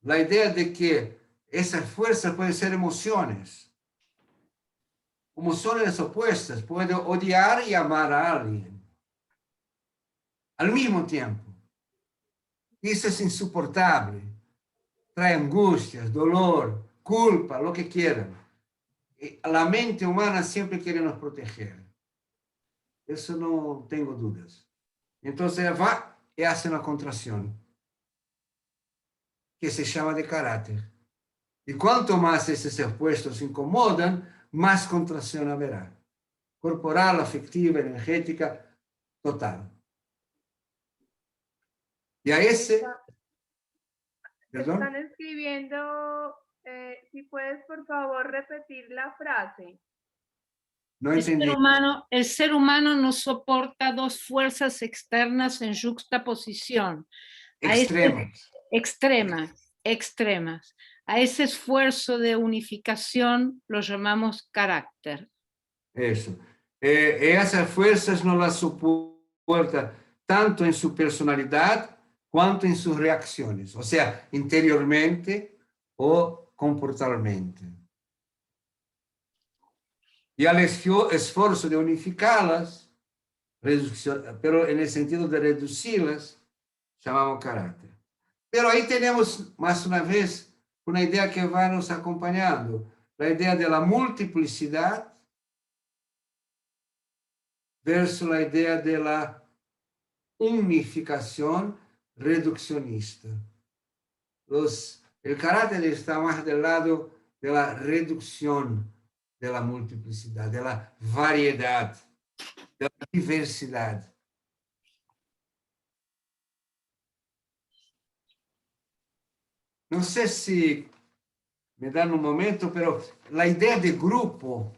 la idea de que esas fuerzas pueden ser emociones opuestas, puedo odiar y amar a alguien al mismo tiempo. Eso es insoportable, trae angustias, dolor, culpa, lo que quieran. La mente humana siempre quiere nos proteger. Eso no tengo dudas. Entonces va y hace una contracción que se llama de carácter. Y cuanto más esos opuestos se incomodan, más contracción habrá. Corporal, afectiva, energética, total. Y a ese... ¿Perdón? Están escribiendo, si puedes por favor repetir la frase. No entendí. El ser humano no soporta dos fuerzas externas en juxtaposición. Extremas. A ese esfuerzo de unificación lo llamamos carácter. Eso. Esas fuerzas no las soporta tanto en su personalidad cuanto en sus reacciones, o sea, interiormente o comportalmente. Y al esfuerzo de unificarlas, pero en el sentido de reducirlas, llamamos carácter. Pero ahí tenemos, más una vez, una idea que va nos acompañando, la idea de la multiplicidad versus la idea de la unificación reduccionista. El carácter está más del lado de la reducción de la multiplicidad, de la variedad, de la diversidad. No sé si me dan un momento, pero la idea de grupo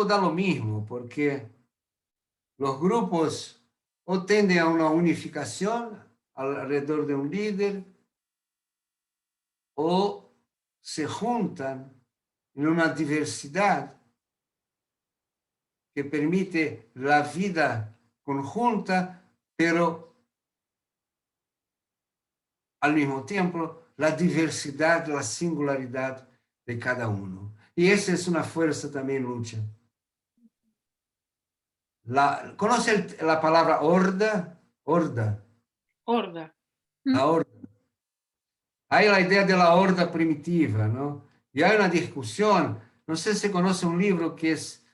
da lo mismo, porque los grupos o tienden a una unificación alrededor de un líder o se juntan en una diversidad que permite la vida conjunta, pero al mismo tiempo la diversidad, la singularidad de cada uno. Y esa es una fuerza también lucha. ¿Conoce la palabra horda? Horda. La horda. Hay la idea de la horda primitiva, ¿no? Y hay una discusión, no sé si conoce un libro que es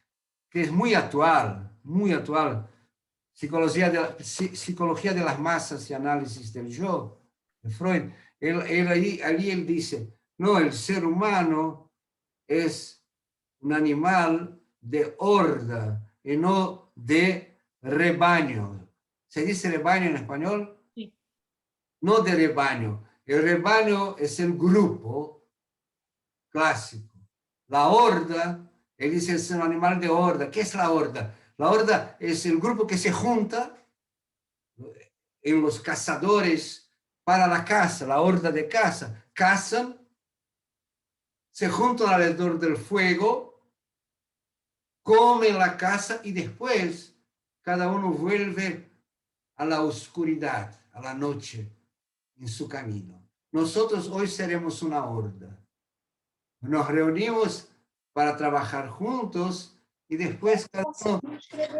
muy actual, Psicología de las masas y análisis del yo, de Freud. Allí él dice, no, el ser humano es un animal de horda y no de rebaño. ¿Se dice rebaño en español? Sí. No de rebaño. El rebaño es el grupo clásico. La horda, él dice es un animal de horda. ¿Qué es la horda? La horda es el grupo que se junta en los cazadores para la caza, la horda de caza. Cazan, se juntan alrededor del fuego, comen la caza y después cada uno vuelve a la oscuridad, a la noche, en su camino. Nosotros hoy seremos una horda. Nos reunimos para trabajar juntos y después cada uno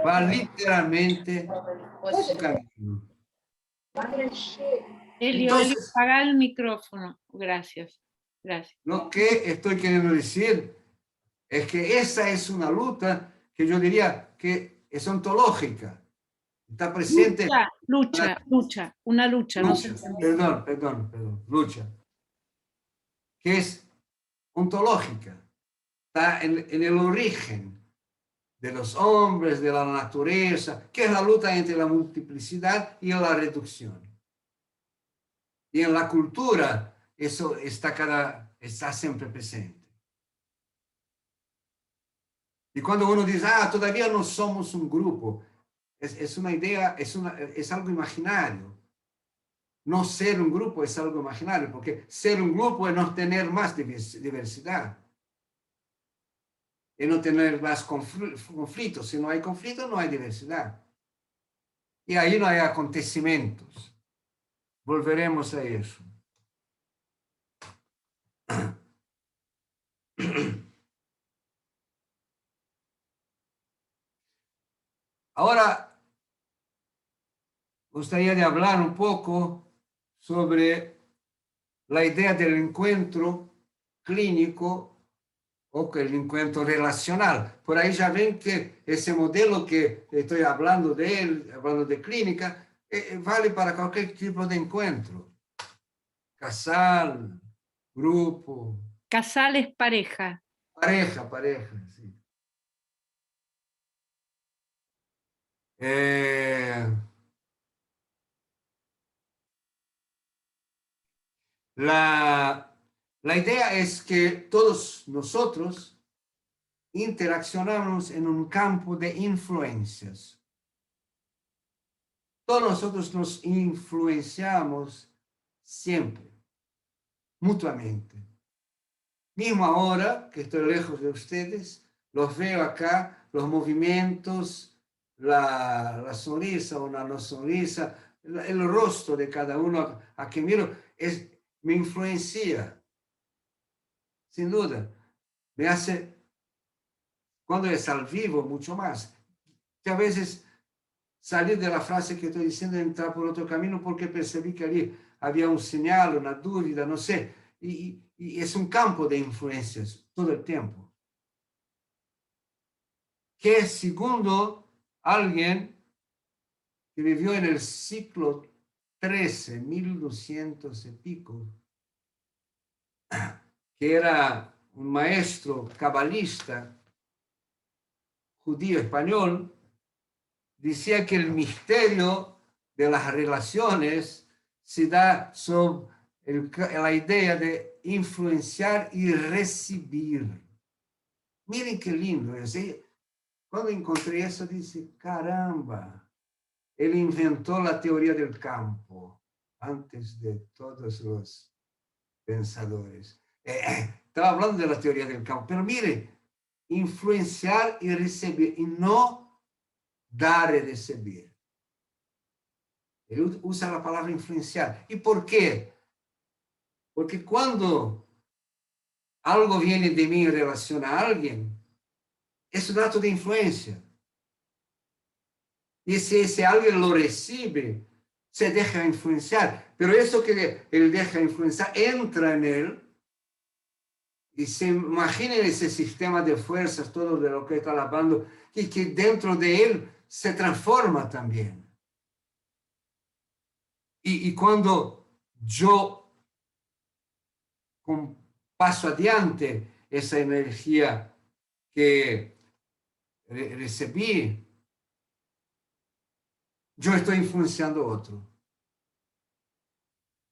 va literalmente a su camino. Elio, Entonces, apaga el micrófono. Gracias. Gracias. lo que estoy queriendo decir es que esa es una lucha que yo diría que es ontológica. Está presente. Una lucha, no sé. Perdón, lucha. Que es ontológica. Está en el origen de los hombres, de la naturaleza, que es la lucha entre la multiplicidad y la reducción. Y en la cultura eso está siempre presente. Y cuando uno dice, todavía no somos un grupo, es una idea, es algo imaginario. No ser un grupo es algo imaginario, porque ser un grupo es no tener más diversidad. Es no tener más conflitos. Si no hay conflictos, no hay diversidad. Y ahí no hay acontecimientos. Volveremos a eso. Ahora, gustaría de hablar un poco sobre la idea del encuentro clínico o el encuentro relacional. Por ahí ya ven que ese modelo que estoy hablando de él, hablando de clínica, vale para cualquier tipo de encuentro. Casal, grupo. Casal es pareja. Pareja, sí. La idea es que todos nosotros interaccionamos en un campo de influencias. Todos nosotros nos influenciamos siempre, mutuamente. Mismo ahora que estoy lejos de ustedes, los veo acá, los movimientos, la sonrisa o la no sonrisa, el rostro de cada uno a que miro, me influencia, sin duda. Me hace, cuando es al vivo, mucho más. Que a veces salir de la frase que estoy diciendo y entrar por otro camino porque percibí que allí había un señal, una duda, no sé. Y es un campo de influencias todo el tiempo. Que segundo alguien que vivió en el siglo XIII, 1200 y pico, que era un maestro cabalista judío español, decía que el misterio de las relaciones se da sobre la idea de influenciar y recibir. Miren qué lindo es. Cuando encontré eso, dice, caramba, él inventó la teoría del campo antes de todos los pensadores. Estaba hablando de la teoría del campo, pero mire, influenciar y recibir, y no dar y recibir. Él usa la palabra influenciar. ¿Y por qué? Porque cuando algo viene de mí en relación a alguien, es un acto de influencia. Y si ese alguien lo recibe, se deja influenciar. Pero eso que él deja influenciar entra en él. Y se imaginen ese sistema de fuerzas, todo de lo que está hablando, y que dentro de él se transforma también. Y cuando yo paso adiante esa energía que recibí, yo estoy influenciando a otro.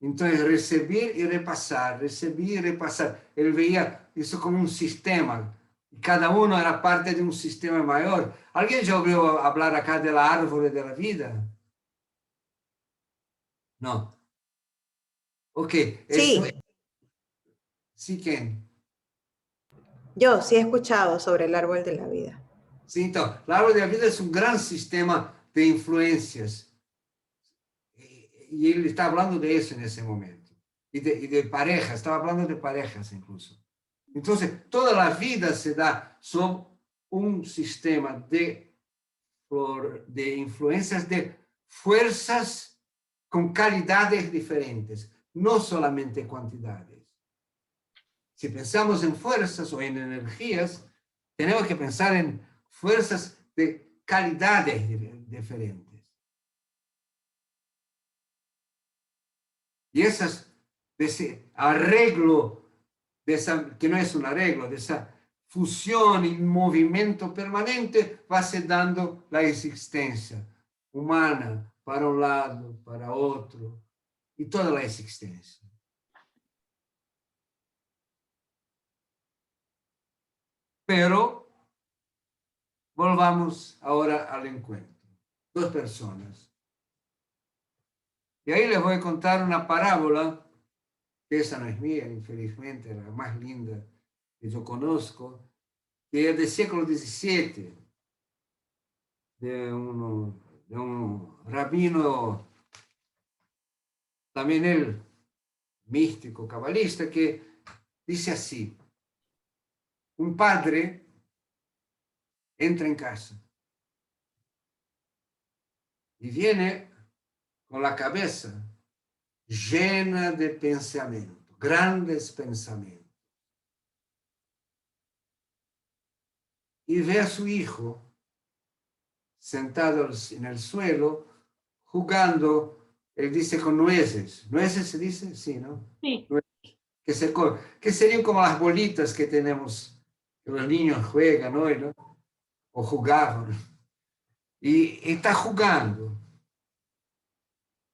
Entonces, recibir y repasar, recibir y repasar. Él veía eso como un sistema. Cada uno era parte de un sistema mayor. ¿Alguien ya oyó hablar acá de la árbol de la vida? No. Ok. Sí, Sí, ¿quién? yo sí he escuchado sobre el árbol de la vida. Sí, entonces, el árbol de la vida es un gran sistema de influencias. Y él está hablando de eso en ese momento. Y de parejas, estaba hablando de parejas incluso. Entonces, toda la vida se da sobre un sistema de influencias, de fuerzas con calidades diferentes, no solamente cantidades. Si pensamos en fuerzas o en energías, tenemos que pensar en fuerzas de calidades diferentes. Y esas, de ese arreglo, que no es un arreglo, de esa fusión y movimiento permanente, va se dando la existencia humana para un lado, para otro, y toda la existencia. Pero volvamos ahora al encuentro. Dos personas. Y ahí les voy a contar una parábola, que esa no es mía, infelizmente, la más linda que yo conozco, que es del siglo XVII, de un rabino, también él, místico, cabalista, que dice así: un padre entra en casa y viene con la cabeza llena de pensamientos, grandes pensamientos. Y ve a su hijo sentado en el suelo, jugando, él dice con nueces. ¿Nueces se dice? Sí, ¿no? Sí. Que serían como las bolitas que tenemos, que los niños juegan hoy, ¿no? O jugaban. Y está jugando.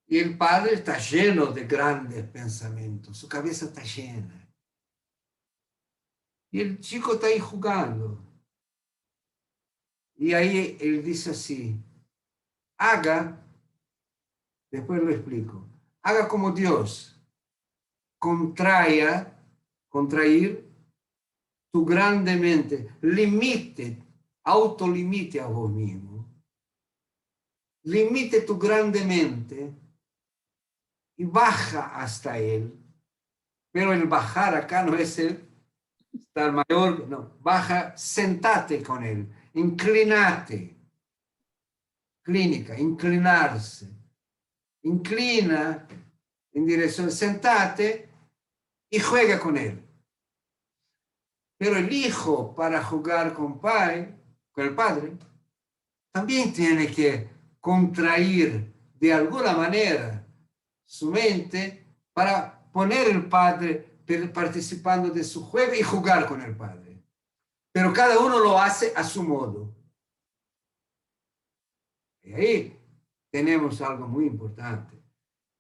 Y el padre está lleno de grandes pensamientos, su cabeza está llena. Y el chico está ahí jugando. Y ahí él dice así: haga, después lo explico, haga como Dios, contrair tu grande mente, autolimite a vos mismo, limite tu grande mente y baja hasta él. Pero el bajar acá no es el estar mayor, no, baja, sentate con él, inclinate, clínica, inclinarse, inclina en dirección, sentate y juega con él. Pero el hijo, para jugar con el padre, también tiene que contraer de alguna manera su mente para poner el padre participando de su juego y jugar con el padre. Pero cada uno lo hace a su modo. Y ahí tenemos algo muy importante.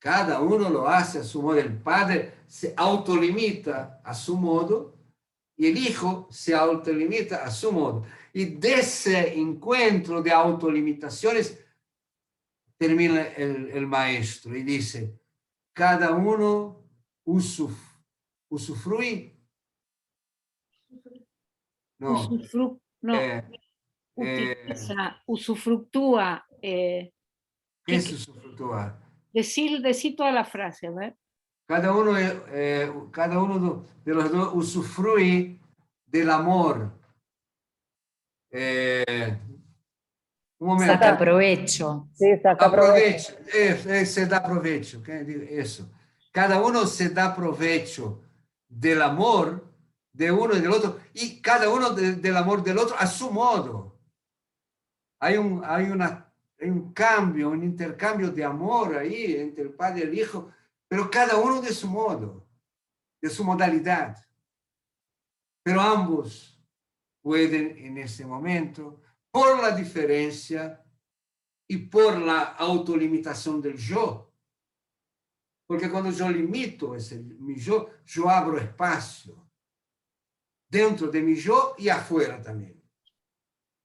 Cada uno lo hace a su modo. El padre se autolimita a su modo y el hijo se autolimita a su modo. Y de ese encuentro de autolimitaciones termina el maestro y dice: cada uno usufruye. No. Utiliza, usufructúa. ¿Qué es usufructuar? Decí toda la frase, a ver. Cada uno de los dos usufruye del amor. Un momento. Saca provecho. Sí, saca provecho. Se da provecho. Eso. Cada uno se da provecho del amor de uno y del otro, y cada uno del amor del otro a su modo. Hay un cambio, un intercambio de amor ahí entre el padre y el hijo, pero cada uno de su modo, de su modalidad. Pero ambos pueden en ese momento, por la diferencia y por la autolimitación del yo, Porque cuando yo limito mi yo abro espacio dentro de mi yo y afuera también,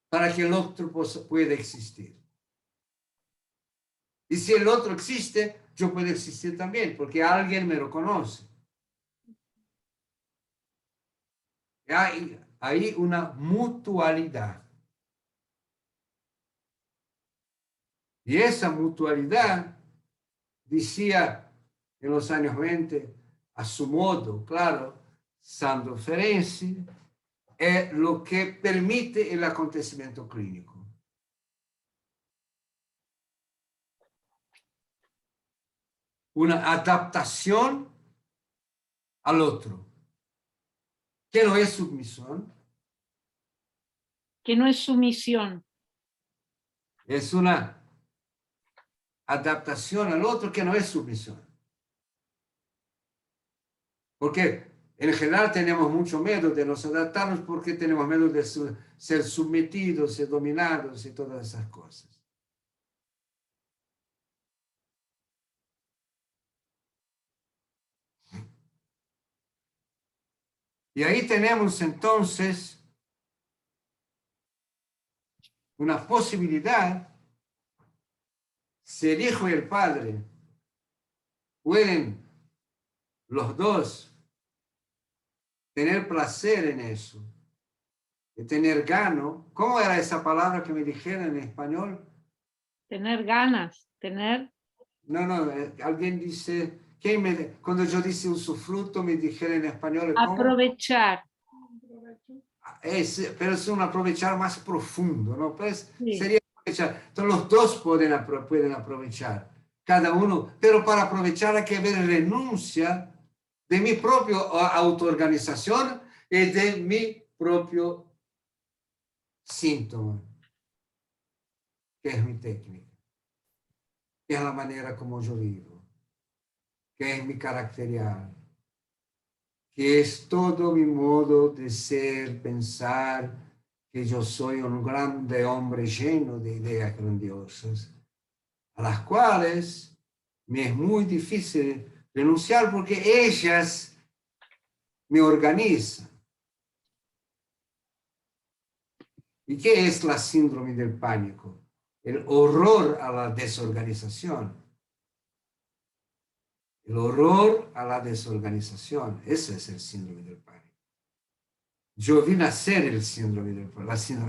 para que el otro pueda existir. Y si el otro existe, yo puedo existir también, porque alguien me lo conoce. Hay una mutualidad. Y esa mutualidad, decía en los años 20, a su modo, claro, Sandro Ferenczi, es lo que permite el acontecimiento clínico. Una adaptación al otro, que no es sumisión. Que no es sumisión. Es una adaptación al otro que no es sumisión. Porque en general tenemos mucho miedo de nos adaptarnos porque tenemos miedo de ser sometidos y dominados y todas esas cosas. Y ahí tenemos entonces una posibilidad, si el Hijo y el Padre pueden los dos tener placer en eso, de tener gano. ¿Cómo era esa palabra que me dijeron en español? Tener ganas, tener... No, alguien dice, cuando yo dice usufructo me dijeron en español, ¿cómo? Aprovechar. Pero es un aprovechar más profundo, ¿no? Pues Sí. sería aprovechar. Entonces los dos pueden aprovechar, cada uno, pero para aprovechar hay que haber renuncia de mi propia autoorganización y de mi propio síntoma, que es mi técnica, que es la manera como yo vivo, que es mi caracterial, que es todo mi modo de ser, pensar, que yo soy un grande hombre lleno de ideas grandiosas, a las cuales me es muy difícil renunciar porque ellas me organizan. ¿Y qué es la síndrome del pánico? El horror a la desorganización. El horror a la desorganización. Ese es el síndrome del pánico. Yo vi nacer la síndrome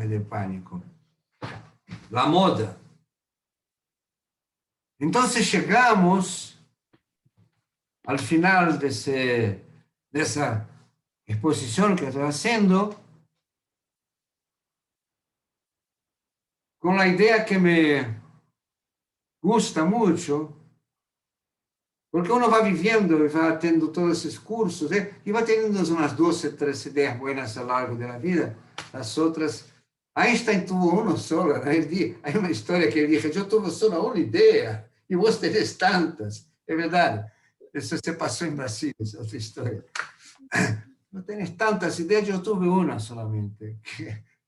del pánico. La moda. Entonces llegamos al final de esa exposición que estoy haciendo con la idea que me gusta mucho, porque uno va viviendo y va teniendo todos esos cursos y va teniendo unas 12, 13 ideas buenas a lo largo de la vida. Las otras, Einstein tuvo uno solo. Hay una historia que él dijo, yo tuve solo una idea y vos tenés tantas. Es verdad, eso se pasó en Brasil, esa otra historia. No tenés tantas ideas, yo tuve una solamente.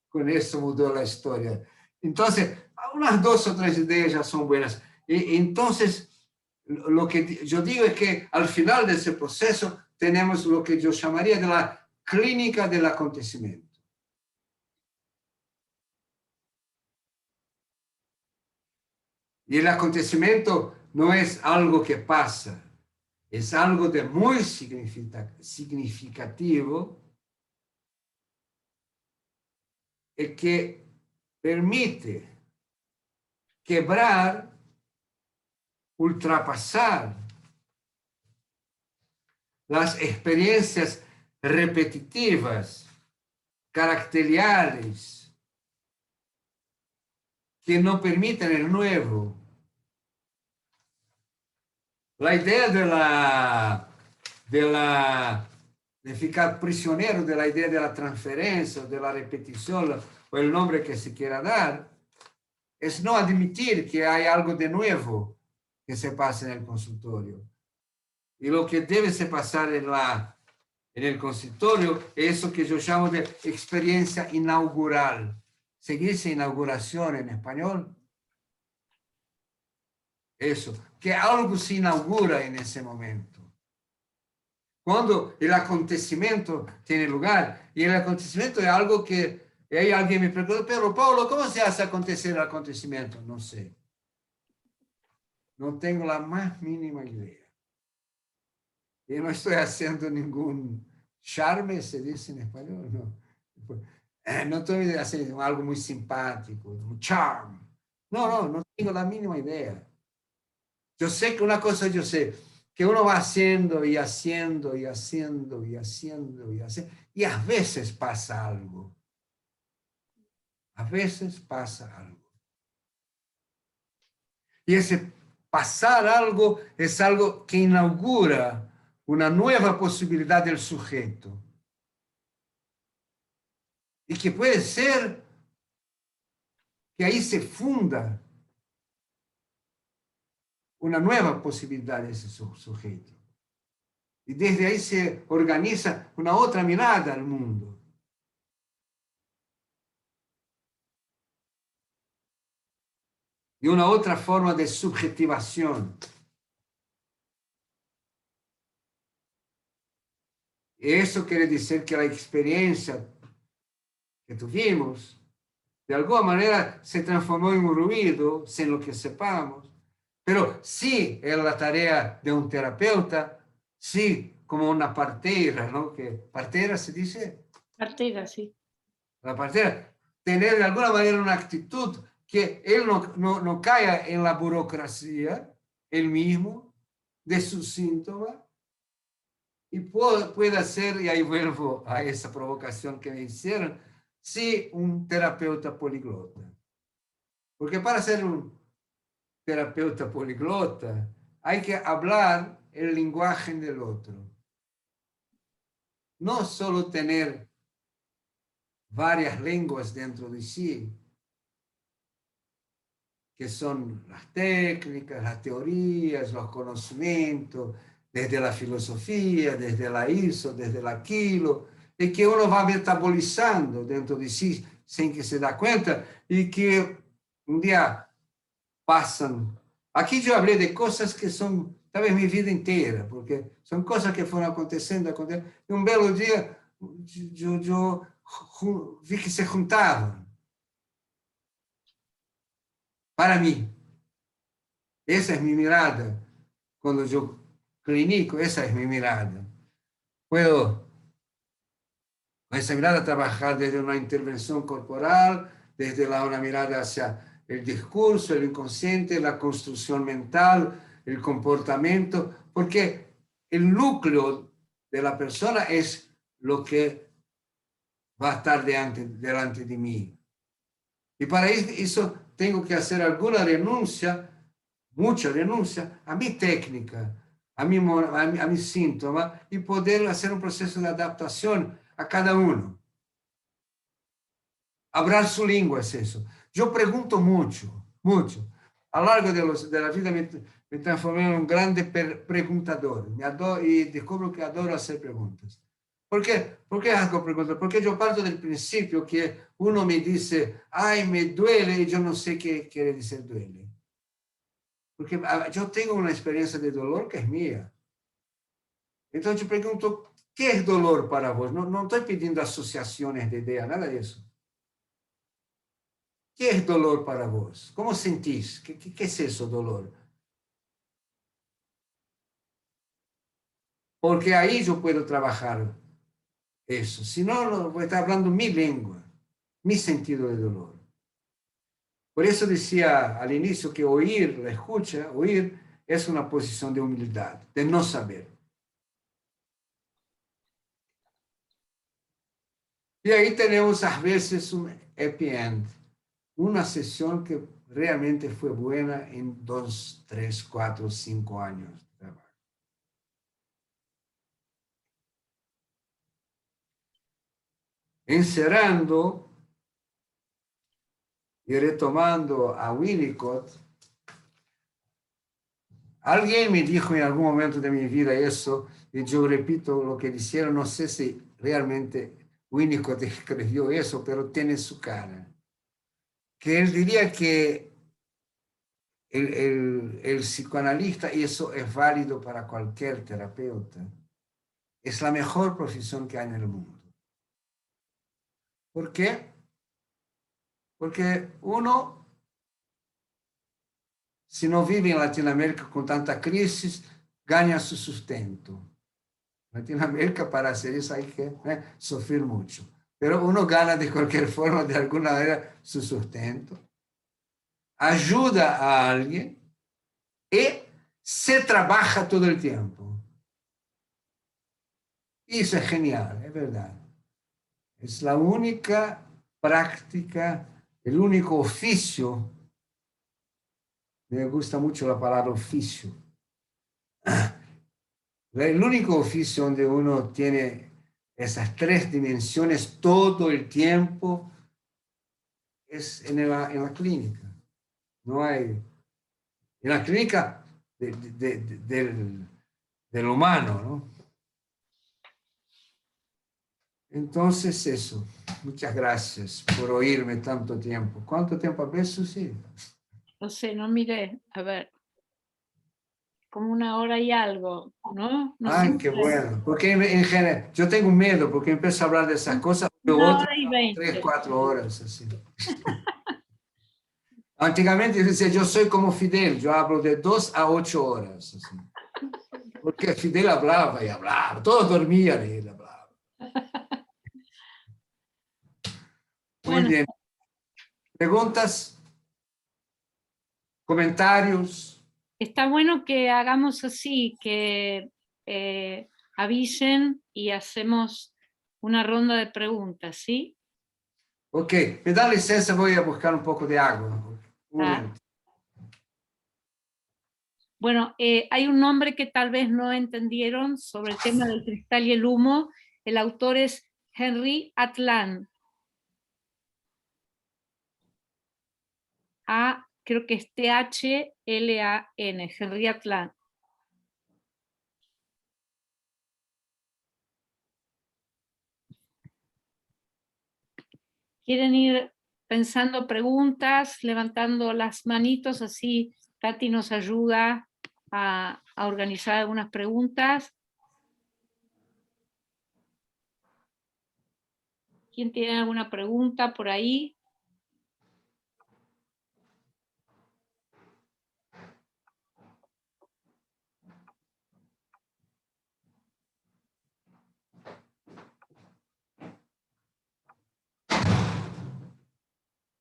Con eso mudó la historia. Entonces, unas 2 o 3 ideas ya son buenas. Y entonces, lo que yo digo es que al final de ese proceso tenemos lo que yo llamaría de la clínica del acontecimiento. Y el acontecimiento no es algo que pasa, es algo de muy significativo y que permite quebrar, ultrapasar las experiencias repetitivas, caracteriales, que no permiten el nuevo. La idea de ficar prisionero de la idea de la transferencia, de la repetición, o el nombre que se quiera dar, es no admitir que hay algo de nuevo que se pasa en el consultorio. Y lo que debe se pasar en el consultorio es eso que yo llamo de experiencia inaugural. ¿Se dice inauguración en español? Eso. que algo se inaugura en ese momento. Cuando el acontecimiento tiene lugar, y el acontecimiento es algo que, y ahí alguien me pregunta, pero Paulo, ¿cómo se hace acontecer el acontecimiento? No sé. No tengo la más mínima idea. Y no estoy haciendo ningún charme, se dice en español, no. No estoy haciendo algo muy simpático, un charm. No tengo la mínima idea. Yo sé que una cosa yo sé, que uno va haciendo y haciendo y haciendo y haciendo y haciendo, y a veces pasa algo. A veces pasa algo. Y ese pasar algo es algo que inaugura una nueva posibilidad del sujeto. Y que puede ser que ahí se funda una nueva posibilidad de ese sujeto. Y desde ahí se organiza una otra mirada al mundo. Y una otra forma de subjetivación. Eso quiere decir que la experiencia que tuvimos, de alguna manera se transformó en un ruido, sin lo que sepamos, pero sí era la tarea de un terapeuta, sí como una partera, ¿no? Que partera se dice. Partera, sí. La partera, tener de alguna manera una actitud que él no caiga en la burocracia, él mismo, de su síntoma, y pueda ser, y ahí vuelvo a esa provocación que me hicieron, sí, un terapeuta poliglota. Porque para ser un terapeuta poliglota hay que hablar el lenguaje del otro. No solo tener varias lenguas dentro de sí, que son las técnicas, las teorías, los conocimientos, desde la filosofía, desde la ISO, desde la Kilo, y que uno va metabolizando dentro de sí sin que se da cuenta, y que un día pasan. Aquí yo hablé de cosas que son tal vez mi vida entera, porque son cosas que fueron aconteciendo, y un belo día yo vi que se juntaban. Para mí, esa es mi mirada. Cuando yo clinico, esa es mi mirada. Puedo, con esa mirada, trabajar desde una intervención corporal, desde una mirada hacia el discurso, el inconsciente, la construcción mental, el comportamiento, porque el núcleo de la persona es lo que va a estar delante de mí. Y para eso tengo que hacer alguna renuncia, mucha renuncia a mi técnica, a mi síntoma, y poder hacer un proceso de adaptación a cada uno. Hablar su lengua es eso. Yo pregunto mucho, mucho. A lo largo de la vida me transformé en un grande preguntador. Y descubro que adoro hacer preguntas. ¿Por qué? ¿Por qué hago preguntas? Porque yo parto del principio que uno me dice, ay, me duele, y yo no sé qué quiere decir duele. Porque yo tengo una experiencia de dolor que es mía. Entonces yo pregunto, ¿qué es dolor para vos? No estoy pidiendo asociaciones de ideas, nada de eso. ¿Qué es dolor para vos? ¿Cómo sentís? ¿Qué es eso, dolor? Porque ahí yo puedo trabajar eso. Si no, voy a estar hablando mi lengua, mi sentido de dolor. Por eso decía al inicio que oír, la escucha, oír, es una posición de humildad, de no saber. Y ahí tenemos a veces un happy end, una sesión que realmente fue buena en 2, 3, 4, 5 años de trabajo. Encerrando y retomando a Winnicott, alguien me dijo en algún momento de mi vida eso, y yo repito lo que dijeron, no sé si realmente Winnicott escribió eso, pero tiene su cara. Que él diría que el psicoanalista, y eso es válido para cualquier terapeuta, es la mejor profesión que hay en el mundo. ¿Por qué? Porque uno, si no vive en Latinoamérica con tanta crisis, gana su sustento. Latinoamérica, para hacer eso hay que sufrir mucho. Pero uno gana de cualquier forma, de alguna manera, su sustento. Ayuda a alguien y se trabaja todo el tiempo. Y eso es genial, es verdad. Es la única práctica, el único oficio. Me gusta mucho la palabra oficio. El único oficio donde uno tiene esas tres dimensiones todo el tiempo es en la clínica. No hay, en la clínica del humano, ¿no? Entonces eso, muchas gracias por oírme tanto tiempo. ¿Cuánto tiempo hablé, Susi? No sé, no miré, a ver, como 1 hora y algo, ¿no? No Ay, sé. qué bueno. Porque en general, yo tengo miedo porque empiezo a hablar de esas cosas, pero 1 otras hora y 20. 3, 4 horas, así. Antiguamente decía, yo soy como Fidel, yo hablo de 2 a 8 horas. Así. Porque Fidel hablaba y hablaba, todos dormían y él hablaba. Muy Bueno, bien. ¿Preguntas? ¿Comentarios? está bueno que hagamos así, que avisen y hacemos una ronda de preguntas, ¿sí? Ok, me da licencia, voy a buscar un poco de agua. Un Ah. momento. Bueno, hay un nombre que tal vez no entendieron sobre el tema del cristal y el humo. El autor es Henry Atlan. Creo que es T-H-L-A-N, Henry Atlan. ¿Quieren ir pensando preguntas, levantando las manitos, así Tati nos ayuda a organizar algunas preguntas? ¿Quién tiene alguna pregunta por ahí?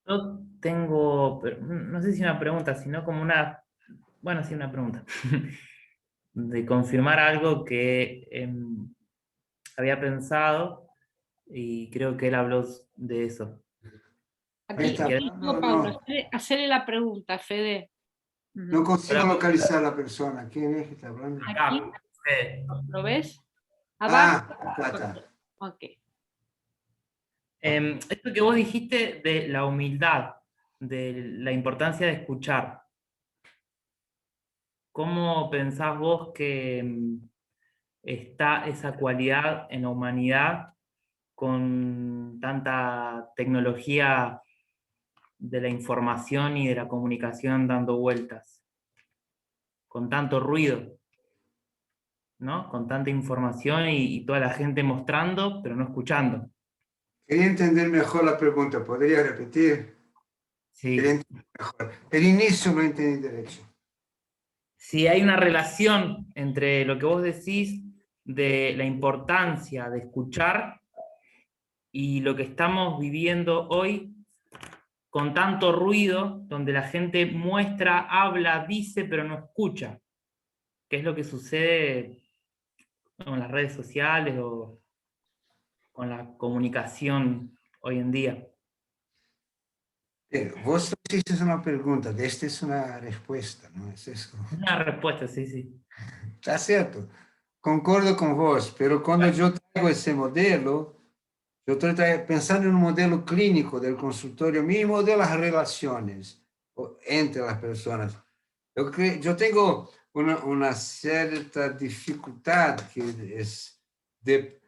Yo tengo, no sé si una pregunta, sino como una, bueno, sí, una pregunta, de confirmar algo que había pensado y creo que él habló de eso. Ahí está. Paula, hacerle la pregunta, Fede. No consigo localizar a la persona. ¿Quién es que está hablando? Aquí, ¿lo ves? Abajo. Acá está. Ok. Esto que vos dijiste de la humildad, de la importancia de escuchar, ¿cómo pensás vos que está esa cualidad en la humanidad con tanta tecnología de la información y de la comunicación dando vueltas? Con tanto ruido, ¿no? Con tanta información y toda la gente mostrando, pero no escuchando. Quería entender mejor la pregunta. ¿Podría repetir? Sí. Quería entender mejor. El inicio no entendí derecho. Si hay una relación entre lo que vos decís de la importancia de escuchar y lo que estamos viviendo hoy con tanto ruido, donde la gente muestra, habla, dice, pero no escucha, que es lo que sucede con las redes sociales o con la comunicación hoy en día. Vos hiciste una pregunta, esta es una respuesta, ¿no? Es eso. Una respuesta, sí, sí. Está cierto. Concordo con vos, pero cuando yo traigo ese modelo, yo estoy pensando en un modelo clínico del consultorio mismo de las relaciones entre las personas. Yo tengo una cierta dificultad que es de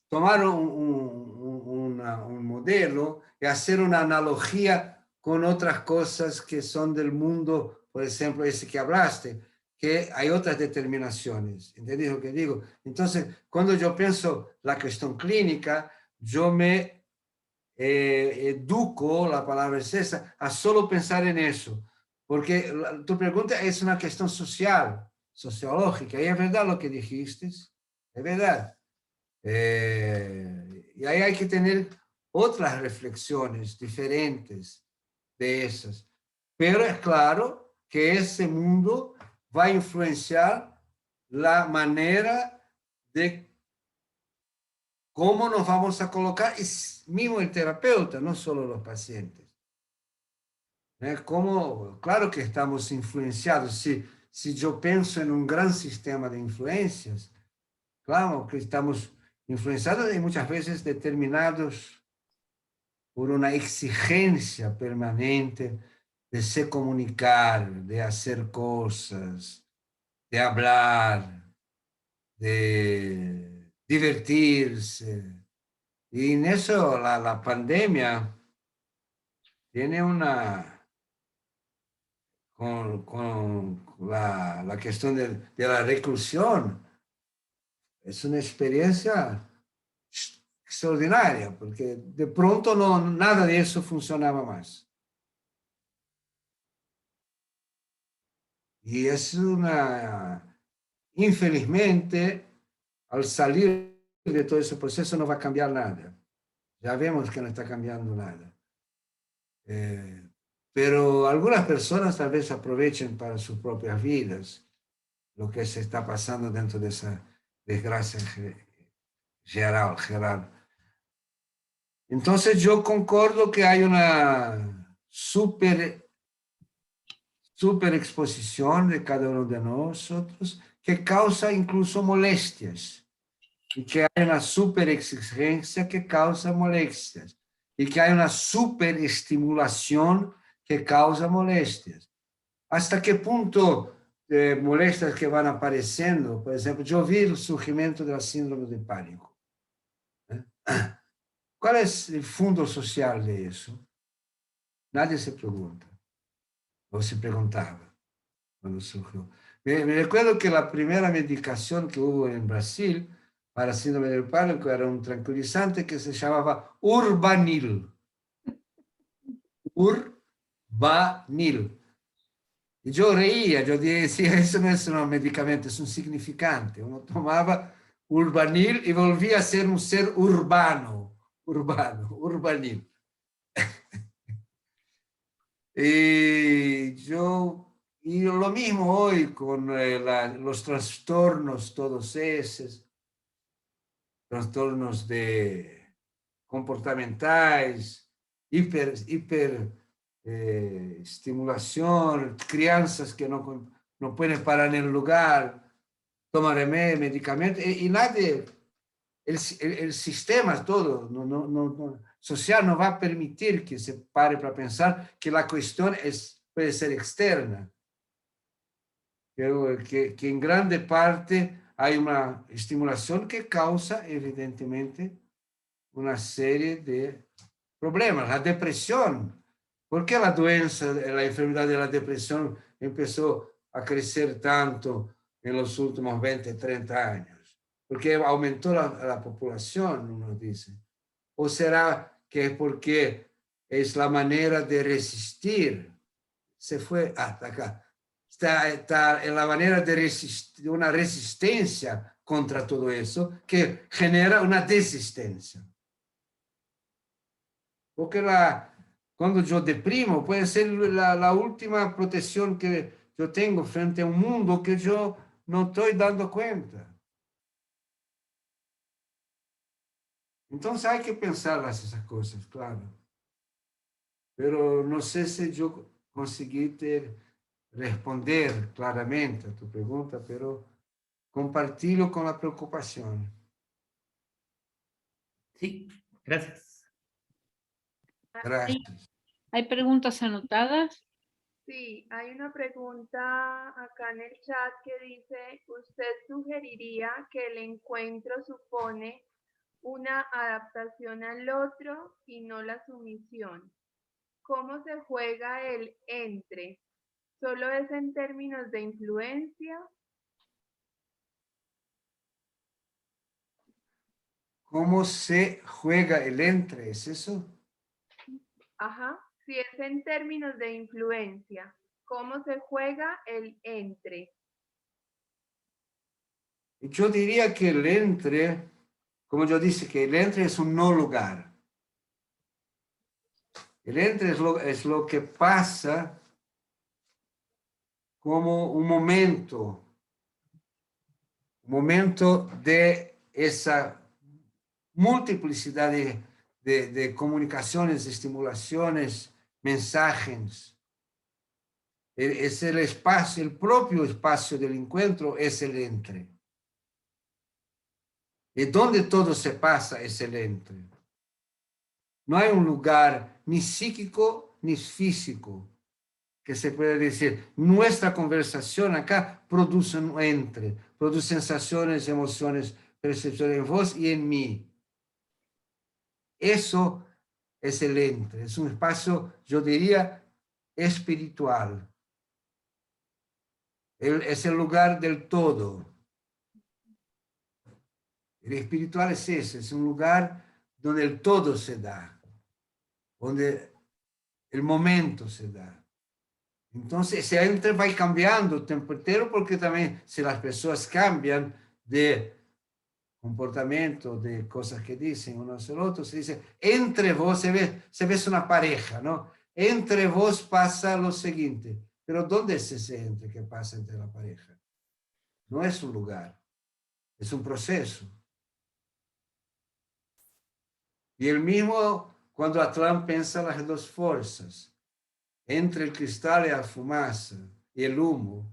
tomar un modelo y hacer una analogía con otras cosas que son del mundo, por ejemplo, ese que hablaste, que hay otras determinaciones. ¿Entendés lo que digo? Entonces, cuando yo pienso la cuestión clínica, yo me educo, la palabra es esa, a solo pensar en eso. Porque tu pregunta es una cuestión social, sociológica, y es verdad lo que dijiste, es verdad. Y ahí hay que tener otras reflexiones diferentes de esas. Pero es claro que ese mundo va a influenciar la manera de cómo nos vamos a colocar, y mismo el terapeuta, no solo los pacientes. Como, claro que estamos influenciados. Si yo pienso en un gran sistema de influencias, claro que estamos influenciados y muchas veces determinados por una exigencia permanente de se comunicar, de hacer cosas, de hablar, de divertirse. Y en eso la pandemia tiene con la cuestión de la reclusión, es una experiencia extraordinaria, porque de pronto nada de eso funcionaba más. Y es infelizmente, al salir de todo ese proceso no va a cambiar nada. Ya vemos que no está cambiando nada. Pero algunas personas tal vez aprovechen para sus propias vidas lo que se está pasando dentro de esa desgracia general. Entonces yo concordo que hay una super exposición de cada uno de nosotros que causa incluso molestias, y que hay una super exigencia que causa molestias, y que hay una super estimulación que causa molestias. ¿Hasta qué punto molestias que van apareciendo? Por ejemplo, yo vi el surgimiento de la síndrome de pánico. ¿Cuál es el fondo social de eso? Nadie se pregunta, o se preguntaba cuando surgió. Me recuerdo que la primera medicación que hubo en Brasil para síndrome del pánico era un tranquilizante que se llamaba Urbanil. Urbanil. Y yo reía, yo decía, eso no es un medicamento, es un significante. Uno tomaba Urbanil y volvía a ser un ser urbano, Urbanil. Y lo mismo hoy con los trastornos, todos esos, trastornos comportamentales, hiper estimulación, crianças que no pueden parar en el lugar, toman remedio, medicamentos, y nadie, el sistema todo social no va a permitir que se pare para pensar que la cuestión puede ser externa, pero que en grande parte hay una estimulación que causa, evidentemente, una serie de problemas. La depresión. ¿Por qué la enfermedad de la depresión empezó a crecer tanto en los últimos 20, 30 años? Porque aumentó la población, uno dice. ¿O será que es porque es la manera de resistir? Se fue hasta acá. Está en la manera de resistir, una resistencia contra todo eso que genera una desistencia. Porque cuando yo deprimo, puede ser la última protección que yo tengo frente a un mundo que yo no estoy dando cuenta. Entonces hay que pensar esas cosas, claro. Pero no sé si yo conseguí responder claramente a tu pregunta, pero compartirlo con la preocupación. Sí, gracias. Gracias. ¿Hay preguntas anotadas? Sí, hay una pregunta acá en el chat que dice, ¿usted sugeriría que el encuentro supone una adaptación al otro y no la sumisión? ¿cómo se juega el entre? ¿Solo es en términos de influencia? ¿Cómo se juega el entre? ¿Es eso? Ajá, si es en términos de influencia, ¿cómo se juega el entre? Yo diría que el entre, como yo dije, que el entre es un no lugar. El entre es lo que pasa como un momento de esa multiplicidad de comunicaciones, estimulaciones, mensajes. Es el espacio, el propio espacio del encuentro es el entre. Y donde todo se pasa es el entre. No hay un lugar ni psíquico ni físico que se pueda decir, nuestra conversación acá produce un entre, produce sensaciones, emociones, percepciones en vos y en mí. Eso es el entre, es un espacio, yo diría, espiritual. Es el lugar del todo. El espiritual es ese, es un lugar donde el todo se da, donde el momento se da. Entonces, ese entre va cambiando el tiempo entero, porque también si las personas cambian de comportamiento, de cosas que dicen unos al otro, se dice, entre vos, se ve una pareja, ¿no? Entre vos pasa lo siguiente, pero ¿dónde es ese entre que pasa entre la pareja? No es un lugar, es un proceso. Y el mismo cuando Atlan pensa las dos fuerzas, entre el cristal y la fumaza y el humo,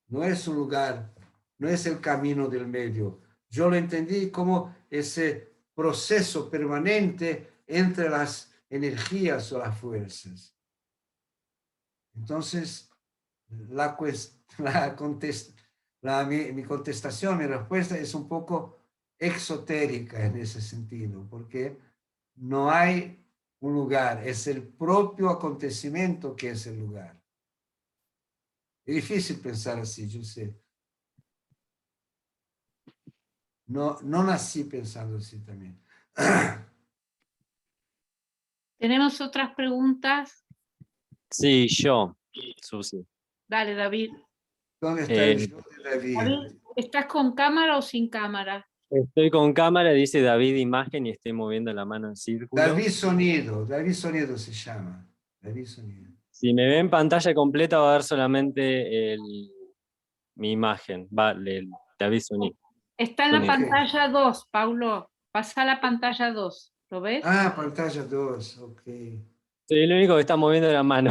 no es un lugar, no es el camino del medio. Yo lo entendí como ese proceso permanente entre las energías o las fuerzas. Entonces, mi contestación, mi respuesta es un poco exotérica en ese sentido, porque no hay un lugar, es el propio acontecimiento que es el lugar. Es difícil pensar así, yo sé. No nací pensando así también. ¿Tenemos otras preguntas? Sí, yo, Susi. Dale, David. ¿Dónde está el yo de David? David, ¿estás con cámara o sin cámara? Estoy con cámara, dice David imagen y estoy moviendo la mano en círculo. David Sonido se llama. David Sonido. Si me ve en pantalla completa va a ver solamente mi imagen, David Sonido. Está en la Sonido. pantalla 2, Paulo. Pasa a la pantalla 2. ¿Lo ves? Ah, pantalla 2, ok. Soy el único que está moviendo la mano.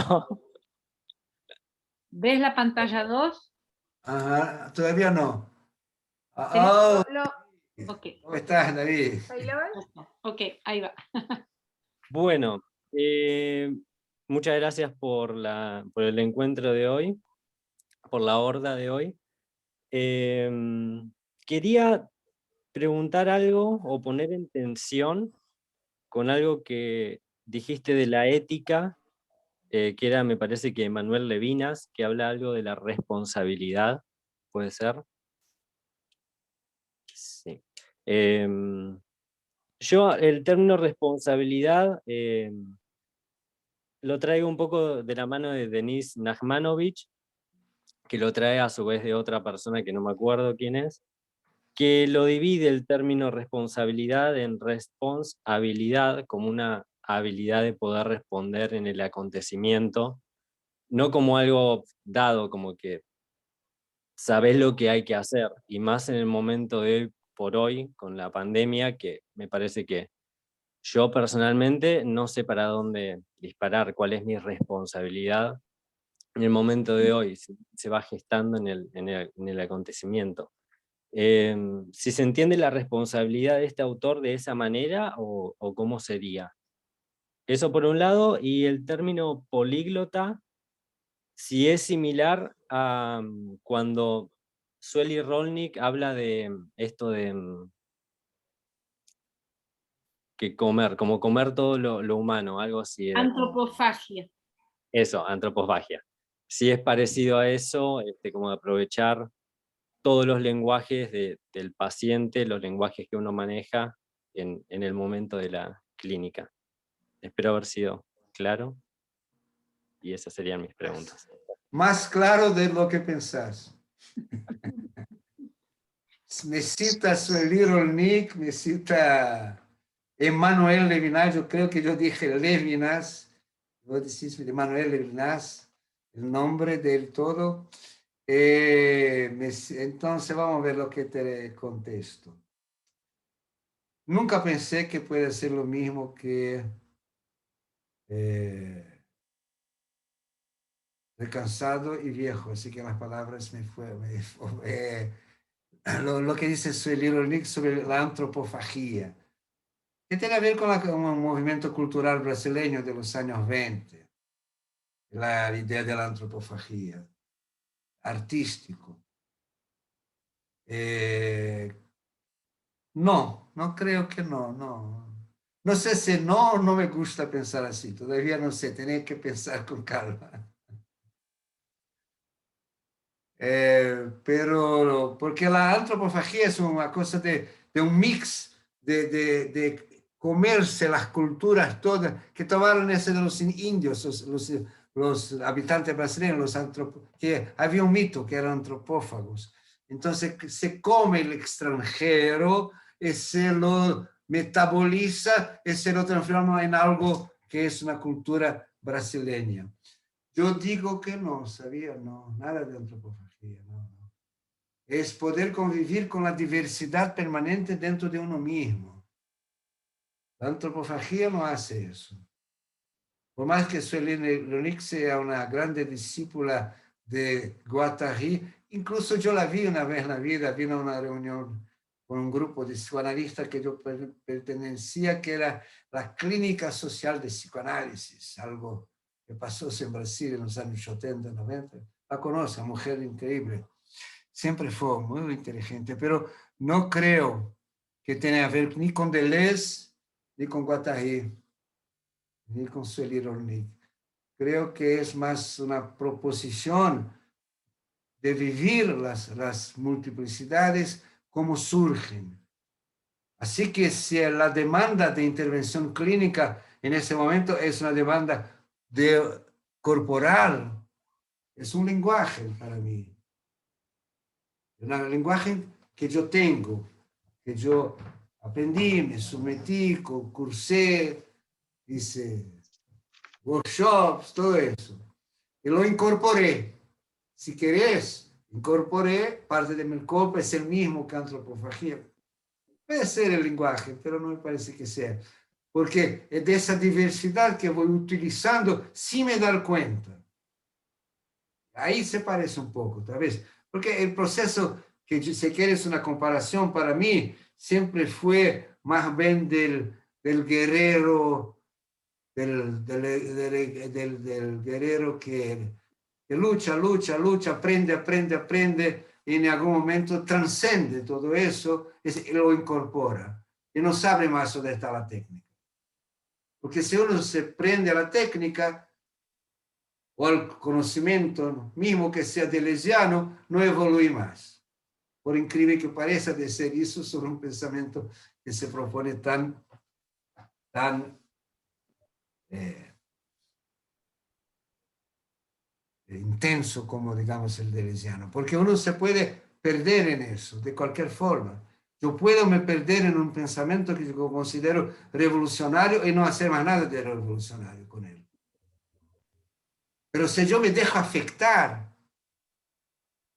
¿Ves la pantalla 2? Ajá, todavía no. Ok. ¿Cómo estás, David? ¿Ahí lo ves? Ok, ahí va. Bueno, muchas gracias por el encuentro de hoy, por la horda de hoy. Quería preguntar algo o poner en tensión con algo que dijiste de la ética, que era, me parece que Manuel Levinas, que habla algo de la responsabilidad, ¿puede ser? Sí. Yo el término responsabilidad lo traigo un poco de la mano de Denis Nachmanovich, que lo trae a su vez de otra persona que no me acuerdo quién es, que lo divide el término responsabilidad en responsabilidad, como una habilidad de poder responder en el acontecimiento, no como algo dado, como que sabés lo que hay que hacer, y más en el momento de hoy por hoy, con la pandemia, que me parece que yo personalmente no sé para dónde disparar, cuál es mi responsabilidad en el momento de hoy, se va gestando en el acontecimiento. Si se entiende la responsabilidad de este autor de esa manera o cómo sería. Eso por un lado, y el término políglota, si es similar a cuando Sueli Rolnik habla de esto de que comer, como comer todo lo humano, algo así era. Antropofagia. Eso, antropofagia. Si es parecido a eso, como aprovechar todos los lenguajes del paciente, los lenguajes que uno maneja en el momento de la clínica. Espero haber sido claro. Y esas serían mis preguntas. Más claro de lo que pensás. Me cita su Little Nick, me cita Emmanuel Levinas, yo creo que yo dije Levinas, vos decís Emmanuel Levinas, el nombre del todo. Entonces vamos a ver lo que te contesto. Nunca pensé que puede ser lo mismo que cansado y viejo, así que las palabras lo que dice Sueliro Nick sobre la antropofagia, que tiene a ver con un movimiento cultural brasileño de los años 20, la idea de la antropofagia, artístico. No creo que no. No sé si no me gusta pensar así, todavía no sé, tenía que pensar con calma. Pero porque la antropofagia es una cosa de un mix de comerse las culturas todas, que tomaron ese de los indios, los habitantes brasileños, que había un mito que eran antropófagos. Entonces se come el extranjero y se lo metaboliza y se lo transforma en algo que es una cultura brasileña. Yo digo que no, sabía, no, nada de antropofagia, no. Es poder convivir con la diversidad permanente dentro de uno mismo. La antropofagia no hace eso. Por más que Sueline Lonick sea una grande discípula de Guattari, incluso yo la vi una vez en la vida, vino a una reunión con un grupo de psicoanalistas que yo pertenecía, que era la Clínica Social de Psicoanálisis, algo que pasó en Brasil en los años 80, 90. La conoce, una mujer increíble. Siempre fue muy inteligente, pero no creo que tenga que ver ni con Deleuze, ni con Guattari, ni con Sueliro Nick. Creo que es más una proposición de vivir las multiplicidades como surgen. Así que si la demanda de intervención clínica en ese momento es una demanda corporal, es un lenguaje para mí. Es un lenguaje que yo tengo, que yo aprendí, me sometí, cursé, hice workshops, todo eso. Y lo incorporé. Si querés, incorporé parte de mi cuerpo, es el mismo que antropofagia. Puede ser el lenguaje, pero no me parece que sea. Porque es de esa diversidad que voy utilizando sin me dar cuenta. Ahí se parece un poco, tal vez. Porque el proceso, que si quieres una comparación, para mí siempre fue más bien del guerrero, del guerrero que lucha, aprende, y en algún momento transcende todo eso y lo incorpora. Y no sabe más dónde está la técnica. Porque si uno se prende a la técnica o al conocimiento mismo que sea deleuziano, no evolúe más. Por increíble que parezca de ser eso, sobre un pensamiento que se propone tan intenso como, digamos, el deleuziano. Porque uno se puede perder en eso, de cualquier forma. Yo puedo me perder en un pensamiento que yo considero revolucionario y no hacer más nada de revolucionario con él. Pero si yo me dejo afectar,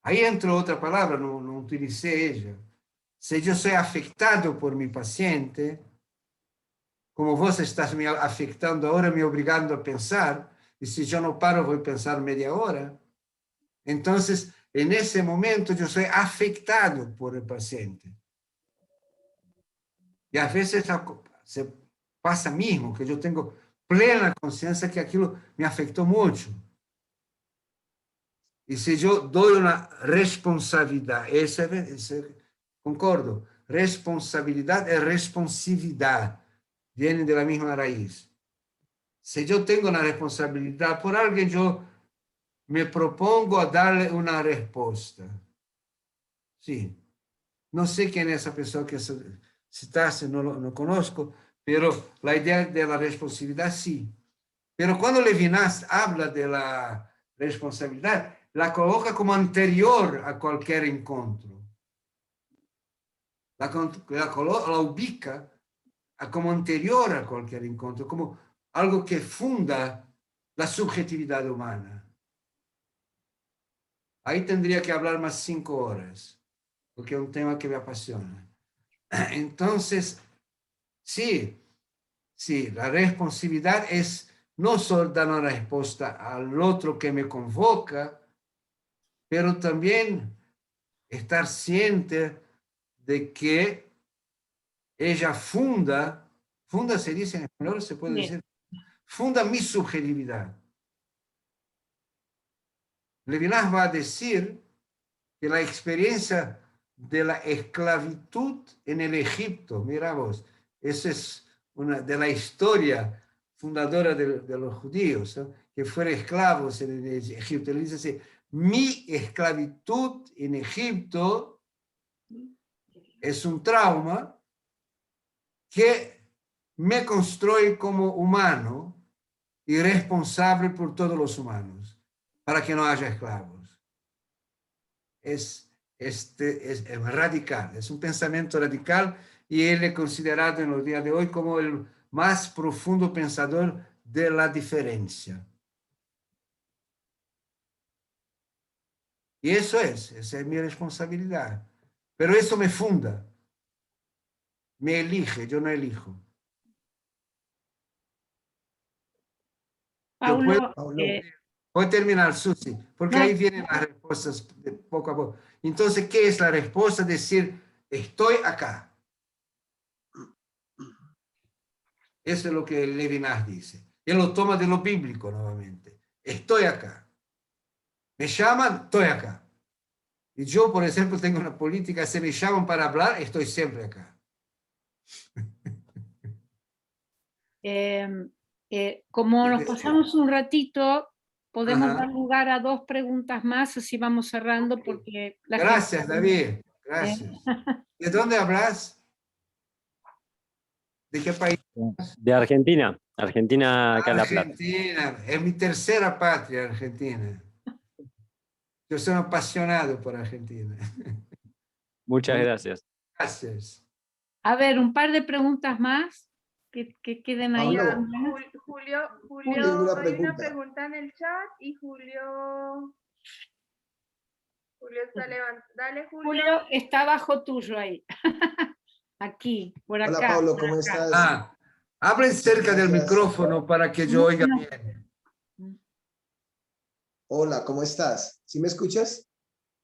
ahí entró otra palabra, no utilicé ella. Si yo soy afectado por mi paciente, como vos estás me afectando ahora, me obligando a pensar, y si yo no paro voy a pensar media hora, entonces en ese momento yo soy afectado por el paciente. Y a veces se pasa mismo, que yo tengo plena conciencia que aquello me afectó mucho. Y si yo doy una responsabilidad, ese concordo, responsabilidad es responsividad. vienen de la misma raíz. Si yo tengo una responsabilidad por alguien, yo me propongo a darle una respuesta. Sí. No sé quién es esa persona que citaste, no conozco, pero la idea de la responsabilidad sí. Pero cuando Levinas habla de la responsabilidad, la coloca como anterior a cualquier encuentro. La ubica como anterior a cualquier encuentro, como algo que funda la subjetividad humana. Ahí tendría que hablar más 5 horas, porque es un tema que me apasiona. Entonces, sí, la responsabilidad es no solo dar una respuesta al otro que me convoca, pero también estar ciente de que ella funda se dice en español, se puede decir, funda mi subjetividad. Levinas va a decir que la experiencia de la esclavitud en el Egipto, mira vos, esa es una de la historia fundadora de los judíos, ¿no? Que fueron esclavos en el Egipto. Él dice así, mi esclavitud en Egipto es un trauma que me construye como humano y responsable por todos los humanos, para que no haya esclavos. Es radical, es un pensamiento radical y él es considerado en los días de hoy como el más profundo pensador de la diferencia. Y esa es mi responsabilidad. Pero eso me funda, me elige, yo no elijo. Paulo, Voy a terminar, Susi, porque no. ahí vienen las respuestas de poco a poco. Entonces, ¿qué es la respuesta? Decir, estoy acá. Eso es lo que Levinas dice. Él lo toma de lo bíblico nuevamente. Estoy acá. Me llaman, estoy acá. Y yo, por ejemplo, tengo una política, si me llaman para hablar, estoy siempre acá. Como nos pasamos un ratito, podemos Ajá. dar lugar a 2 preguntas más, así vamos cerrando porque la Gracias, gente... David. Gracias. ¿De dónde hablas? ¿De qué país? De Argentina, acá en La Plata. Argentina. Es mi tercera patria, Argentina. Yo soy apasionado por Argentina. Muchas gracias. Gracias. A ver, un par de preguntas más que queden ahí. Ya, Pablo. Julio, Tengo una hay una pregunta. pregunta en el chat y Julio está levantando. Dale, Julio. Julio está abajo tuyo ahí. Aquí, por acá. Hola Pablo, por ¿cómo acá. estás? Hablen cerca del Gracias. micrófono para que yo oiga bien. Hola, ¿cómo estás? ¿Sí me escuchas?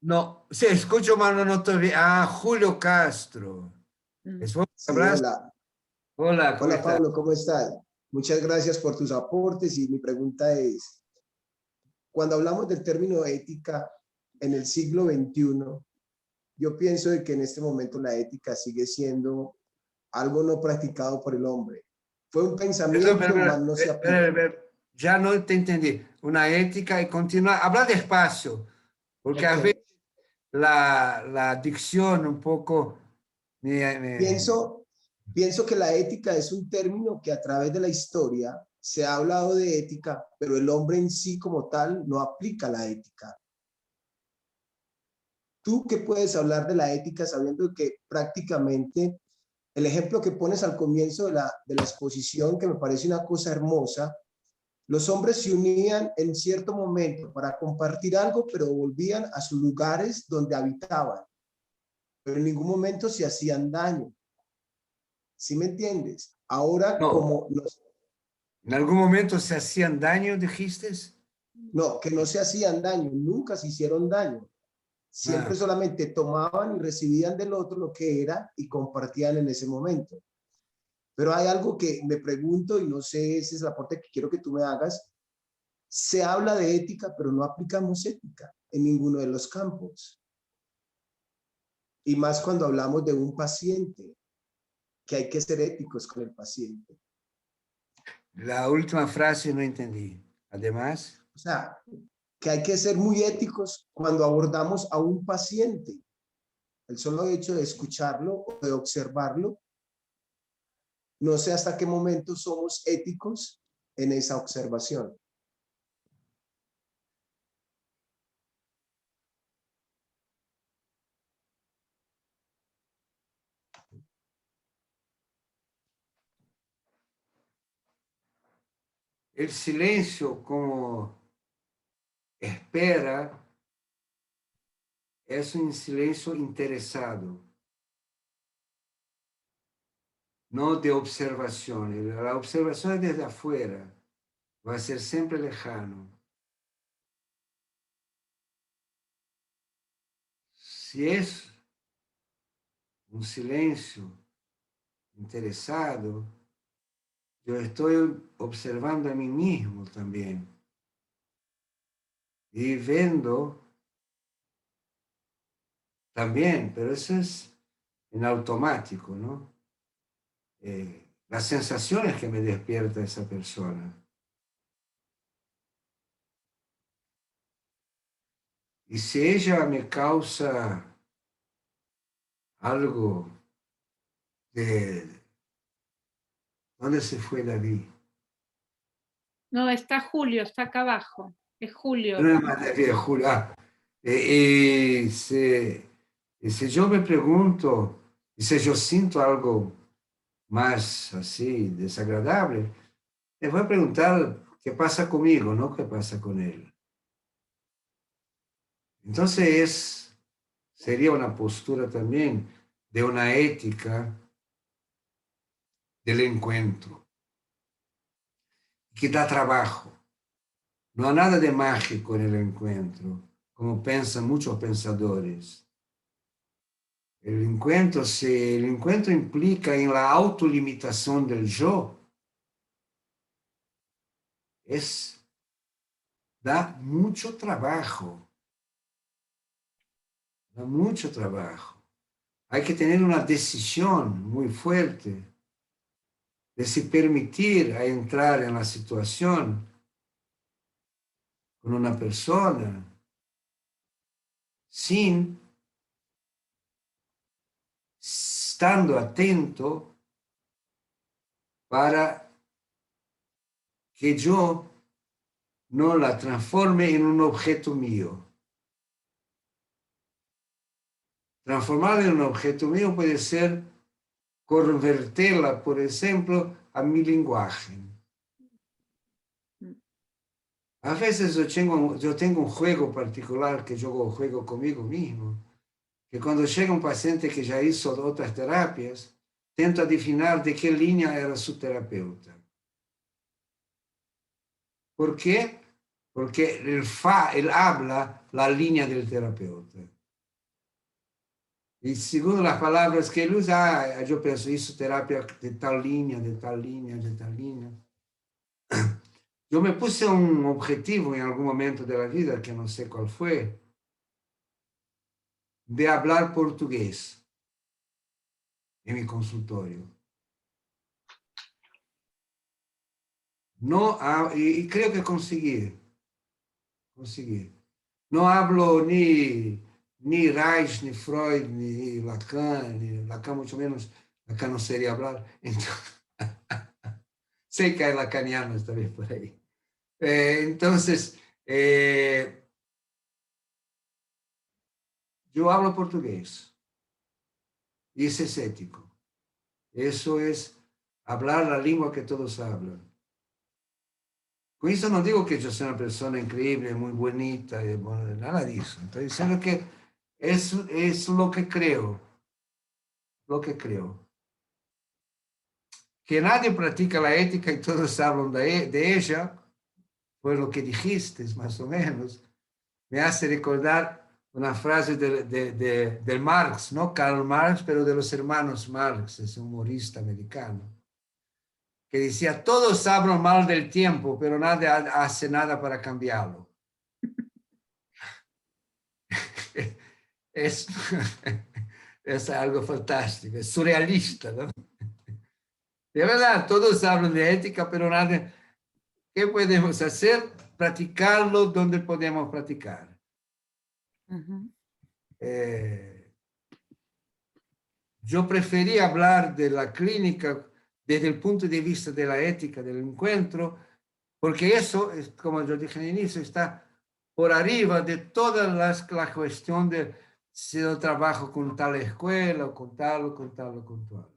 No, sí, escucho, mano, no te veo. Julio Castro. ¿Es vos que Sí, hablas? hola. Hola, ¿cómo Hola estás? Pablo, ¿cómo estás? Muchas gracias por tus aportes y mi pregunta es, cuando hablamos del término ética en el siglo XXI, yo pienso de que en este momento la ética sigue siendo algo no practicado por el hombre. Fue un pensamiento, mas no se aplica. Ya no te entendí. Una ética y continuar. Habla despacio, porque a Ok. veces la dicción un poco... Pienso que la ética es un término que a través de la historia se ha hablado de ética, pero el hombre en sí como tal no aplica la ética. ¿Tú qué puedes hablar de la ética sabiendo que prácticamente el ejemplo que pones al comienzo de la exposición, que me parece una cosa hermosa, los hombres se unían en cierto momento para compartir algo, pero volvían a sus lugares donde habitaban, pero en ningún momento se hacían daño? ¿Sí me entiendes? Ahora, No. como ¿En algún momento se hacían daño, dijiste? no, que no se hacían daño, nunca se hicieron daño. Siempre solamente tomaban y recibían del otro lo que era y compartían en ese momento. Pero hay algo que me pregunto y no sé, ese es el aporte que quiero que tú me hagas. Se habla de ética, pero no aplicamos ética en ninguno de los campos. Y más cuando hablamos de un paciente. que hay que ser éticos con el paciente. La última frase no entendí. Además, O sea, que hay que ser muy éticos cuando abordamos a un paciente. El solo hecho de escucharlo o de observarlo, no sé hasta qué momento somos éticos en esa observación. el silencio como espera es un silencio interesado, no de observación. La observación es desde afuera, va a ser siempre lejano. Si es un silencio interesado, yo estoy observando a mí mismo también y viendo también, pero eso es en automático, ¿no? Las sensaciones que me despierta esa persona. Y si ella me causa algo de... ¿Dónde se fue David? No, está Julio, está acá abajo. Es Julio. No es más David, es Julio. Y si yo me pregunto, y si yo siento algo más así desagradable, le voy a preguntar qué pasa conmigo, no qué pasa con él. Entonces sería una postura también de una ética del encuentro, que da trabajo. No hay nada de mágico en el encuentro, como piensan muchos pensadores. El encuentro implica en la autolimitación del yo. Da mucho trabajo. Da mucho trabajo. Hay que tener una decisión muy fuerte de se permitir a entrar en la situación con una persona sin estando atento para que yo no la transforme en un objeto mío. Transformarla en un objeto mío puede ser convertirla, por ejemplo, a mi lenguaje. A veces yo tengo un juego particular que yo juego conmigo mismo, que cuando llega un paciente que ya hizo otras terapias, tento adivinar de qué línea era su terapeuta. ¿Por qué? Porque él habla la línea del terapeuta. Y según las palabras que él usa, yo pienso, hizo terapia de tal línea, de tal línea, de tal línea. Yo me puse un objetivo en algún momento de la vida, que no sé cuál fue, de hablar portugués en mi consultorio. No, y creo que conseguí. No hablo ni Reich, ni Freud, ni Lacan mucho menos. Lacan no sería hablar. Entonces, sé que hay lacanianos también por ahí. Entonces, yo hablo portugués y eso es ético. Eso es hablar la lengua que todos hablan. Con eso no digo que yo sea una persona increíble, muy bonita, nada de eso. Estoy diciendo que es lo que creo. Lo que creo. Que nadie practica la ética y todos hablan de ella, fue lo que dijiste, más o menos, me hace recordar una frase de Marx, no Karl Marx, pero de los hermanos Marx, ese humorista americano, que decía, todos hablan mal del tiempo, pero nadie hace nada para cambiarlo. Es algo fantástico, es surrealista, ¿no? De verdad, todos hablan de ética, pero nada. ¿Qué podemos hacer? Practicarlo donde podemos practicar. Yo preferí hablar de la clínica desde el punto de vista de la ética del encuentro, porque eso, como yo dije al inicio, está por arriba de toda la cuestión de si yo trabajo con tal escuela, o con tal, o con tal, o con tal.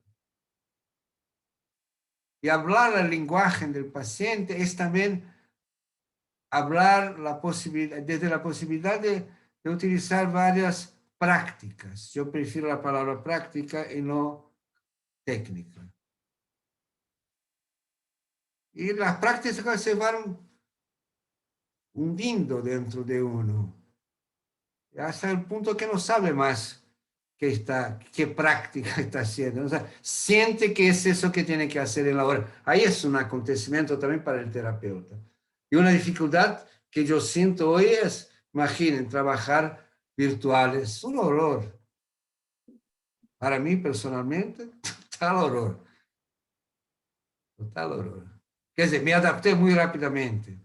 Y hablar el lenguaje del paciente es también hablar desde la posibilidad de utilizar varias prácticas. Yo prefiero la palabra práctica y no técnica. Y las prácticas se van hundiendo dentro de uno, hasta el punto que no sabe más qué práctica está haciendo. O sea, siente que es eso que tiene que hacer en la hora. Ahí es un acontecimiento también para el terapeuta. Y una dificultad que yo siento hoy es, imaginen, trabajar virtuales, un horror. Para mí personalmente, total horror. Total horror. Quer dizer, me adapté muy rápidamente.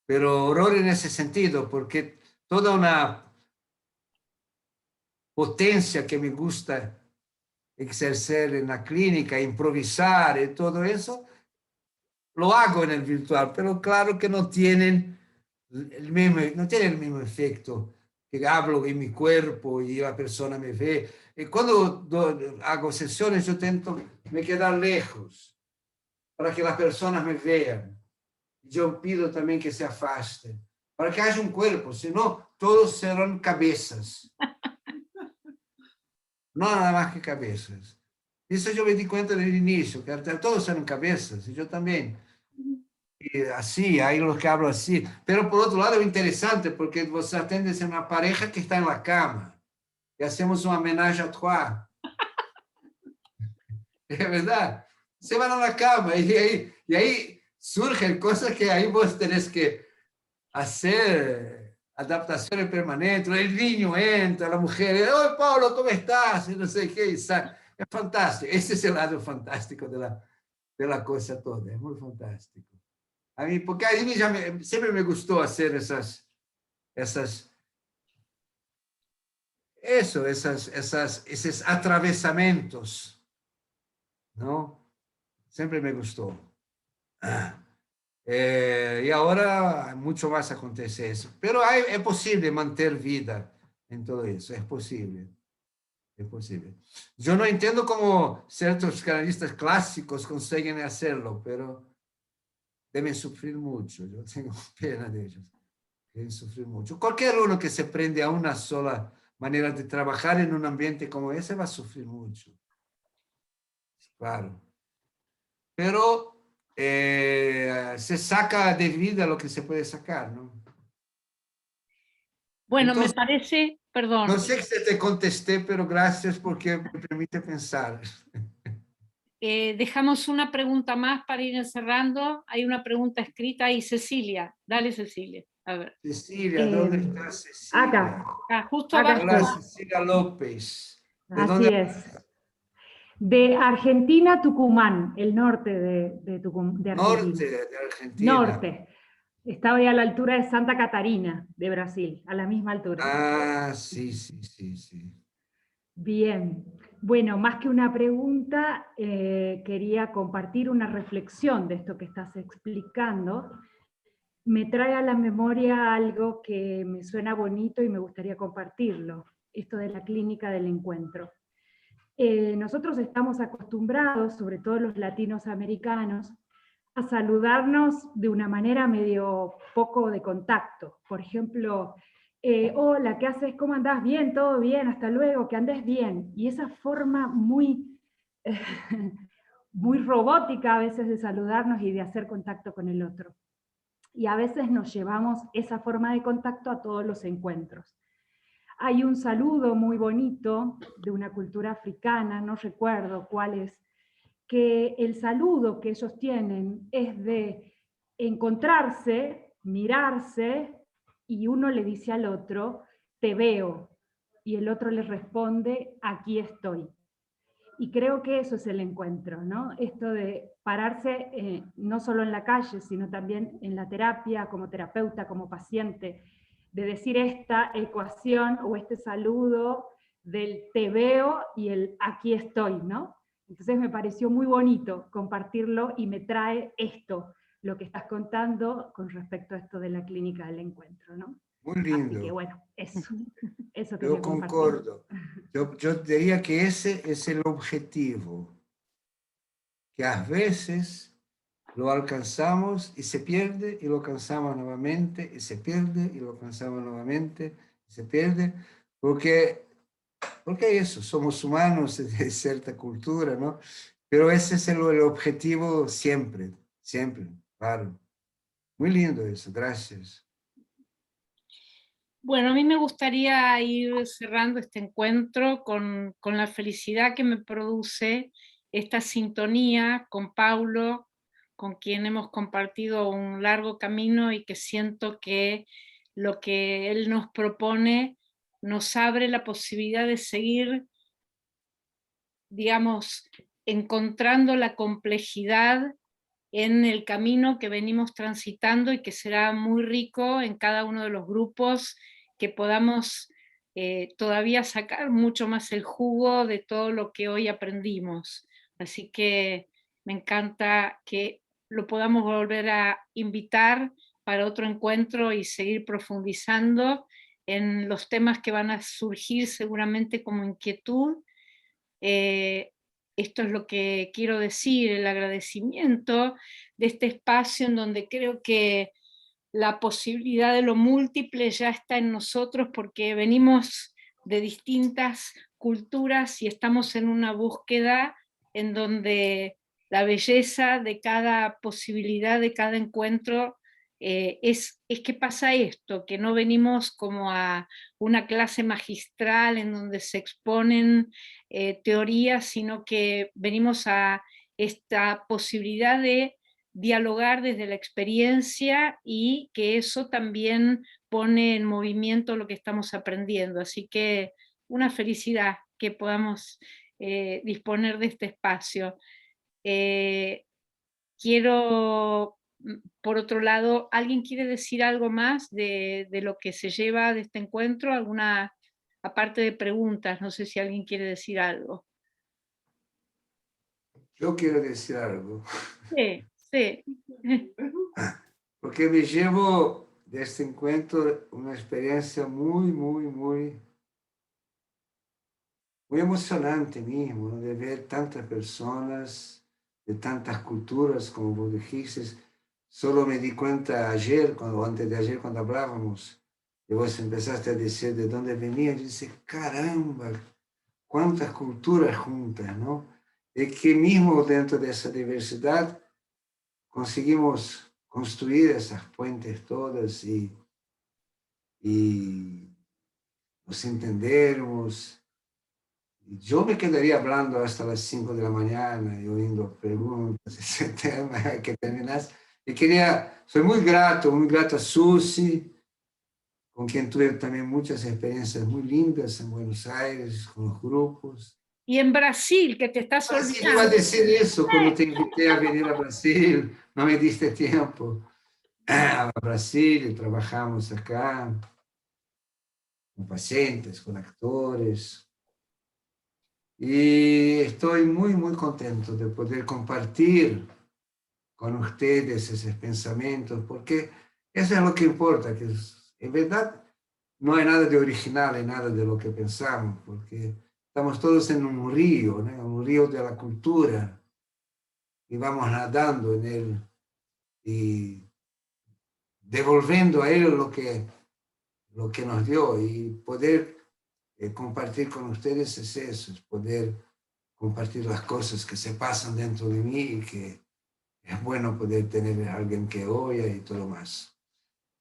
Pero horror en ese sentido, porque toda una potencia que me gusta ejercer en la clínica, improvisar y todo eso, lo hago en el virtual, pero claro que no tienen el mismo efecto que hablo en mi cuerpo y la persona me ve. Y cuando hago sesiones, yo intento me quedar lejos para que las personas me vean. Yo pido también que se afasten, para que haya un cuerpo, si no, todos serán cabezas. No nada más que cabezas. Eso yo me di cuenta desde el inicio, que todos eran cabezas, y yo también. Y así, hay los que hablan así. Pero por otro lado es interesante, porque vos atendes a una pareja que está en la cama, y hacemos un homenaje a trois. Es verdad. Se van a la cama, y ahí surgen cosas que ahí vos tenés que hacer adaptaciones permanentes. El niño entra, la mujer, ¡oh, Paulo, ¿cómo estás? Y no sé qué, es fantástico. Ese es el lado fantástico de la cosa toda, es muy fantástico. A mí, porque a mí siempre me gustó hacer esos atravesamientos, ¿no? Siempre me gustó. Y ahora mucho más acontece eso. Pero es posible mantener vida en todo eso, es posible. Es posible. Yo no entiendo cómo ciertos canalistas clásicos consiguen hacerlo, pero deben sufrir mucho. Yo tengo pena de ellos. Deben sufrir mucho. Cualquier uno que se prende a una sola manera de trabajar en un ambiente como ese va a sufrir mucho. Claro. Pero se saca de vida lo que se puede sacar, ¿no? Bueno, Entonces, me parece, perdón. no sé si te contesté, pero gracias porque me permite pensar. Dejamos una pregunta más para ir encerrando. Hay una pregunta escrita ahí, Cecilia. Dale, Cecilia. A ver. Cecilia, ¿dónde está Cecilia? Acá. Justo Acá abajo. Hola, Cecilia López. ¿De Así dónde? es. De Argentina, Tucumán, el norte de Argentina. Norte de Argentina. Norte. Estaba ahí a la altura de Santa Catarina, de Brasil, a la misma altura. Ah, sí, sí, sí, sí. Bien. Bueno, más que una pregunta, quería compartir una reflexión de esto que estás explicando. Me trae a la memoria algo que me suena bonito y me gustaría compartirlo, esto de la clínica del encuentro. Nosotros estamos acostumbrados, sobre todo los latinos americanos, a saludarnos de una manera medio poco de contacto. Por ejemplo, hola, ¿qué haces? ¿Cómo andás? Bien, todo bien, hasta luego, que andes bien. Y esa forma muy, muy robótica a veces de saludarnos y de hacer contacto con el otro. Y a veces nos llevamos esa forma de contacto a todos los encuentros. Hay un saludo muy bonito de una cultura africana, no recuerdo cuál es, que el saludo que ellos tienen es de encontrarse, mirarse, y uno le dice al otro, te veo, y el otro le responde, aquí estoy. Y creo que eso es el encuentro, ¿no? Esto de pararse no solo en la calle, sino también en la terapia, como terapeuta, como paciente, de decir esta ecuación o este saludo del te veo y el aquí estoy, ¿no? Entonces me pareció muy bonito compartirlo y me trae esto, lo que estás contando con respecto a esto de la clínica del encuentro, ¿no? Muy lindo. Así que bueno, eso quería Yo compartir. concordo. Yo diría que ese es el objetivo, que a veces lo alcanzamos y se pierde y lo alcanzamos nuevamente y se pierde y lo alcanzamos nuevamente y se pierde, porque eso, somos humanos de cierta cultura, ¿no? Pero ese es el objetivo siempre, siempre, claro. Muy lindo eso, gracias. Bueno, a mí me gustaría ir cerrando este encuentro con la felicidad que me produce esta sintonía con Paulo, con quien hemos compartido un largo camino y que siento que lo que él nos propone nos abre la posibilidad de seguir, digamos, encontrando la complejidad en el camino que venimos transitando y que será muy rico en cada uno de los grupos, que podamos todavía sacar mucho más el jugo de todo lo que hoy aprendimos. Así que me encanta que lo podamos volver a invitar para otro encuentro y seguir profundizando en los temas que van a surgir seguramente como inquietud. Esto es lo que quiero decir, el agradecimiento de este espacio en donde creo que la posibilidad de lo múltiple ya está en nosotros porque venimos de distintas culturas y estamos en una búsqueda en donde la belleza de cada posibilidad, de cada encuentro, es que pasa esto, que no venimos como a una clase magistral en donde se exponen teorías, sino que venimos a esta posibilidad de dialogar desde la experiencia y que eso también pone en movimiento lo que estamos aprendiendo. Así que una felicidad que podamos disponer de este espacio. Quiero, por otro lado, ¿alguien quiere decir algo más de lo que se lleva de este encuentro? ¿Alguna, aparte de preguntas, no sé si alguien quiere decir algo? Yo quiero decir algo. Sí, sí. Porque me llevo de este encuentro una experiencia muy emocionante mismo, ¿no? De ver tantas personas, de tantas culturas, como vos dijiste. Solo me di cuenta ayer, antes de ayer, cuando hablábamos, y vos empezaste a decir de dónde venía, yo dije, caramba, cuántas culturas juntas, ¿no? Y que mismo dentro de esa diversidad conseguimos construir esas puentes todas y nos entendemos. Yo me quedaría hablando hasta las 5 de la mañana y oyendo preguntas, ese tema que terminas. Y soy muy grato a Susi, con quien tuve también muchas experiencias muy lindas en Buenos Aires, con los grupos. Y en Brasil, que te estás Brasil, olvidando. iba a decir eso cuando te invité a venir a Brasil, no me diste tiempo. A Brasil y trabajamos acá con pacientes, con actores. Y estoy muy contento de poder compartir con ustedes esos pensamientos, porque eso es lo que importa, que en verdad no hay nada de original en nada de lo que pensamos, porque estamos todos en un río, ¿no? Un río de la cultura, y vamos nadando en él y devolviendo a él lo que nos dio, y poder compartir con ustedes es eso, es poder compartir las cosas que se pasan dentro de mí y que es bueno poder tener a alguien que oiga y todo más.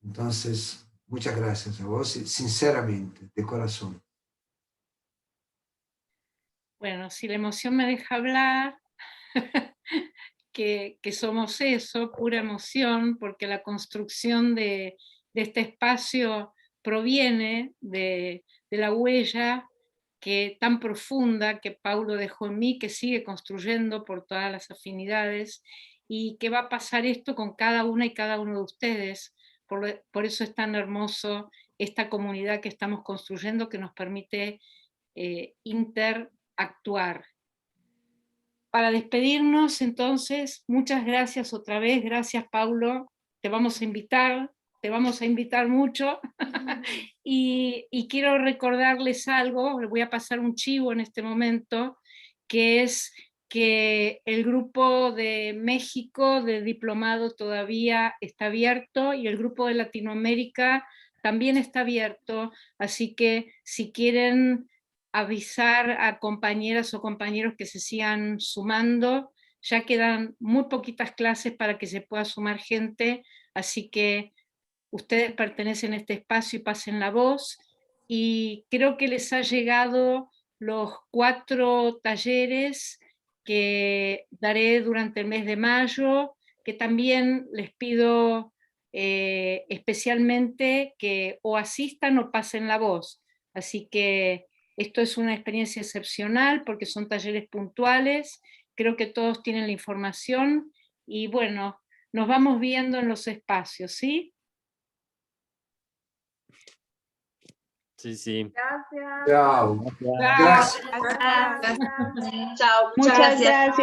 Entonces, muchas gracias a vos, sinceramente, de corazón. Bueno, si la emoción me deja hablar, que somos eso, pura emoción, porque la construcción de este espacio proviene de la huella tan profunda que Paulo dejó en mí, que sigue construyendo por todas las afinidades, y que va a pasar esto con cada una y cada uno de ustedes. Por eso es tan hermoso esta comunidad que estamos construyendo, que nos permite interactuar. Para despedirnos, entonces, muchas gracias otra vez. Gracias, Paulo. Te vamos a invitar mucho. Y quiero recordarles algo, les voy a pasar un chivo en este momento, que es que el grupo de México de diplomado todavía está abierto y el grupo de Latinoamérica también está abierto, así que si quieren avisar a compañeras o compañeros que se sigan sumando, ya quedan muy poquitas clases para que se pueda sumar gente, así que ustedes pertenecen a este espacio y pasen la voz, y creo que les ha llegado los 4 talleres que daré durante el mes de mayo, que también les pido especialmente que o asistan o pasen la voz. Así que esto es una experiencia excepcional porque son talleres puntuales, creo que todos tienen la información y bueno, nos vamos viendo en los espacios, ¿sí? Sí, sí. Gracias. Chao. Gracias. Gracias. Chao. Muchas gracias.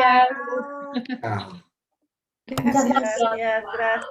Chao. Gracias.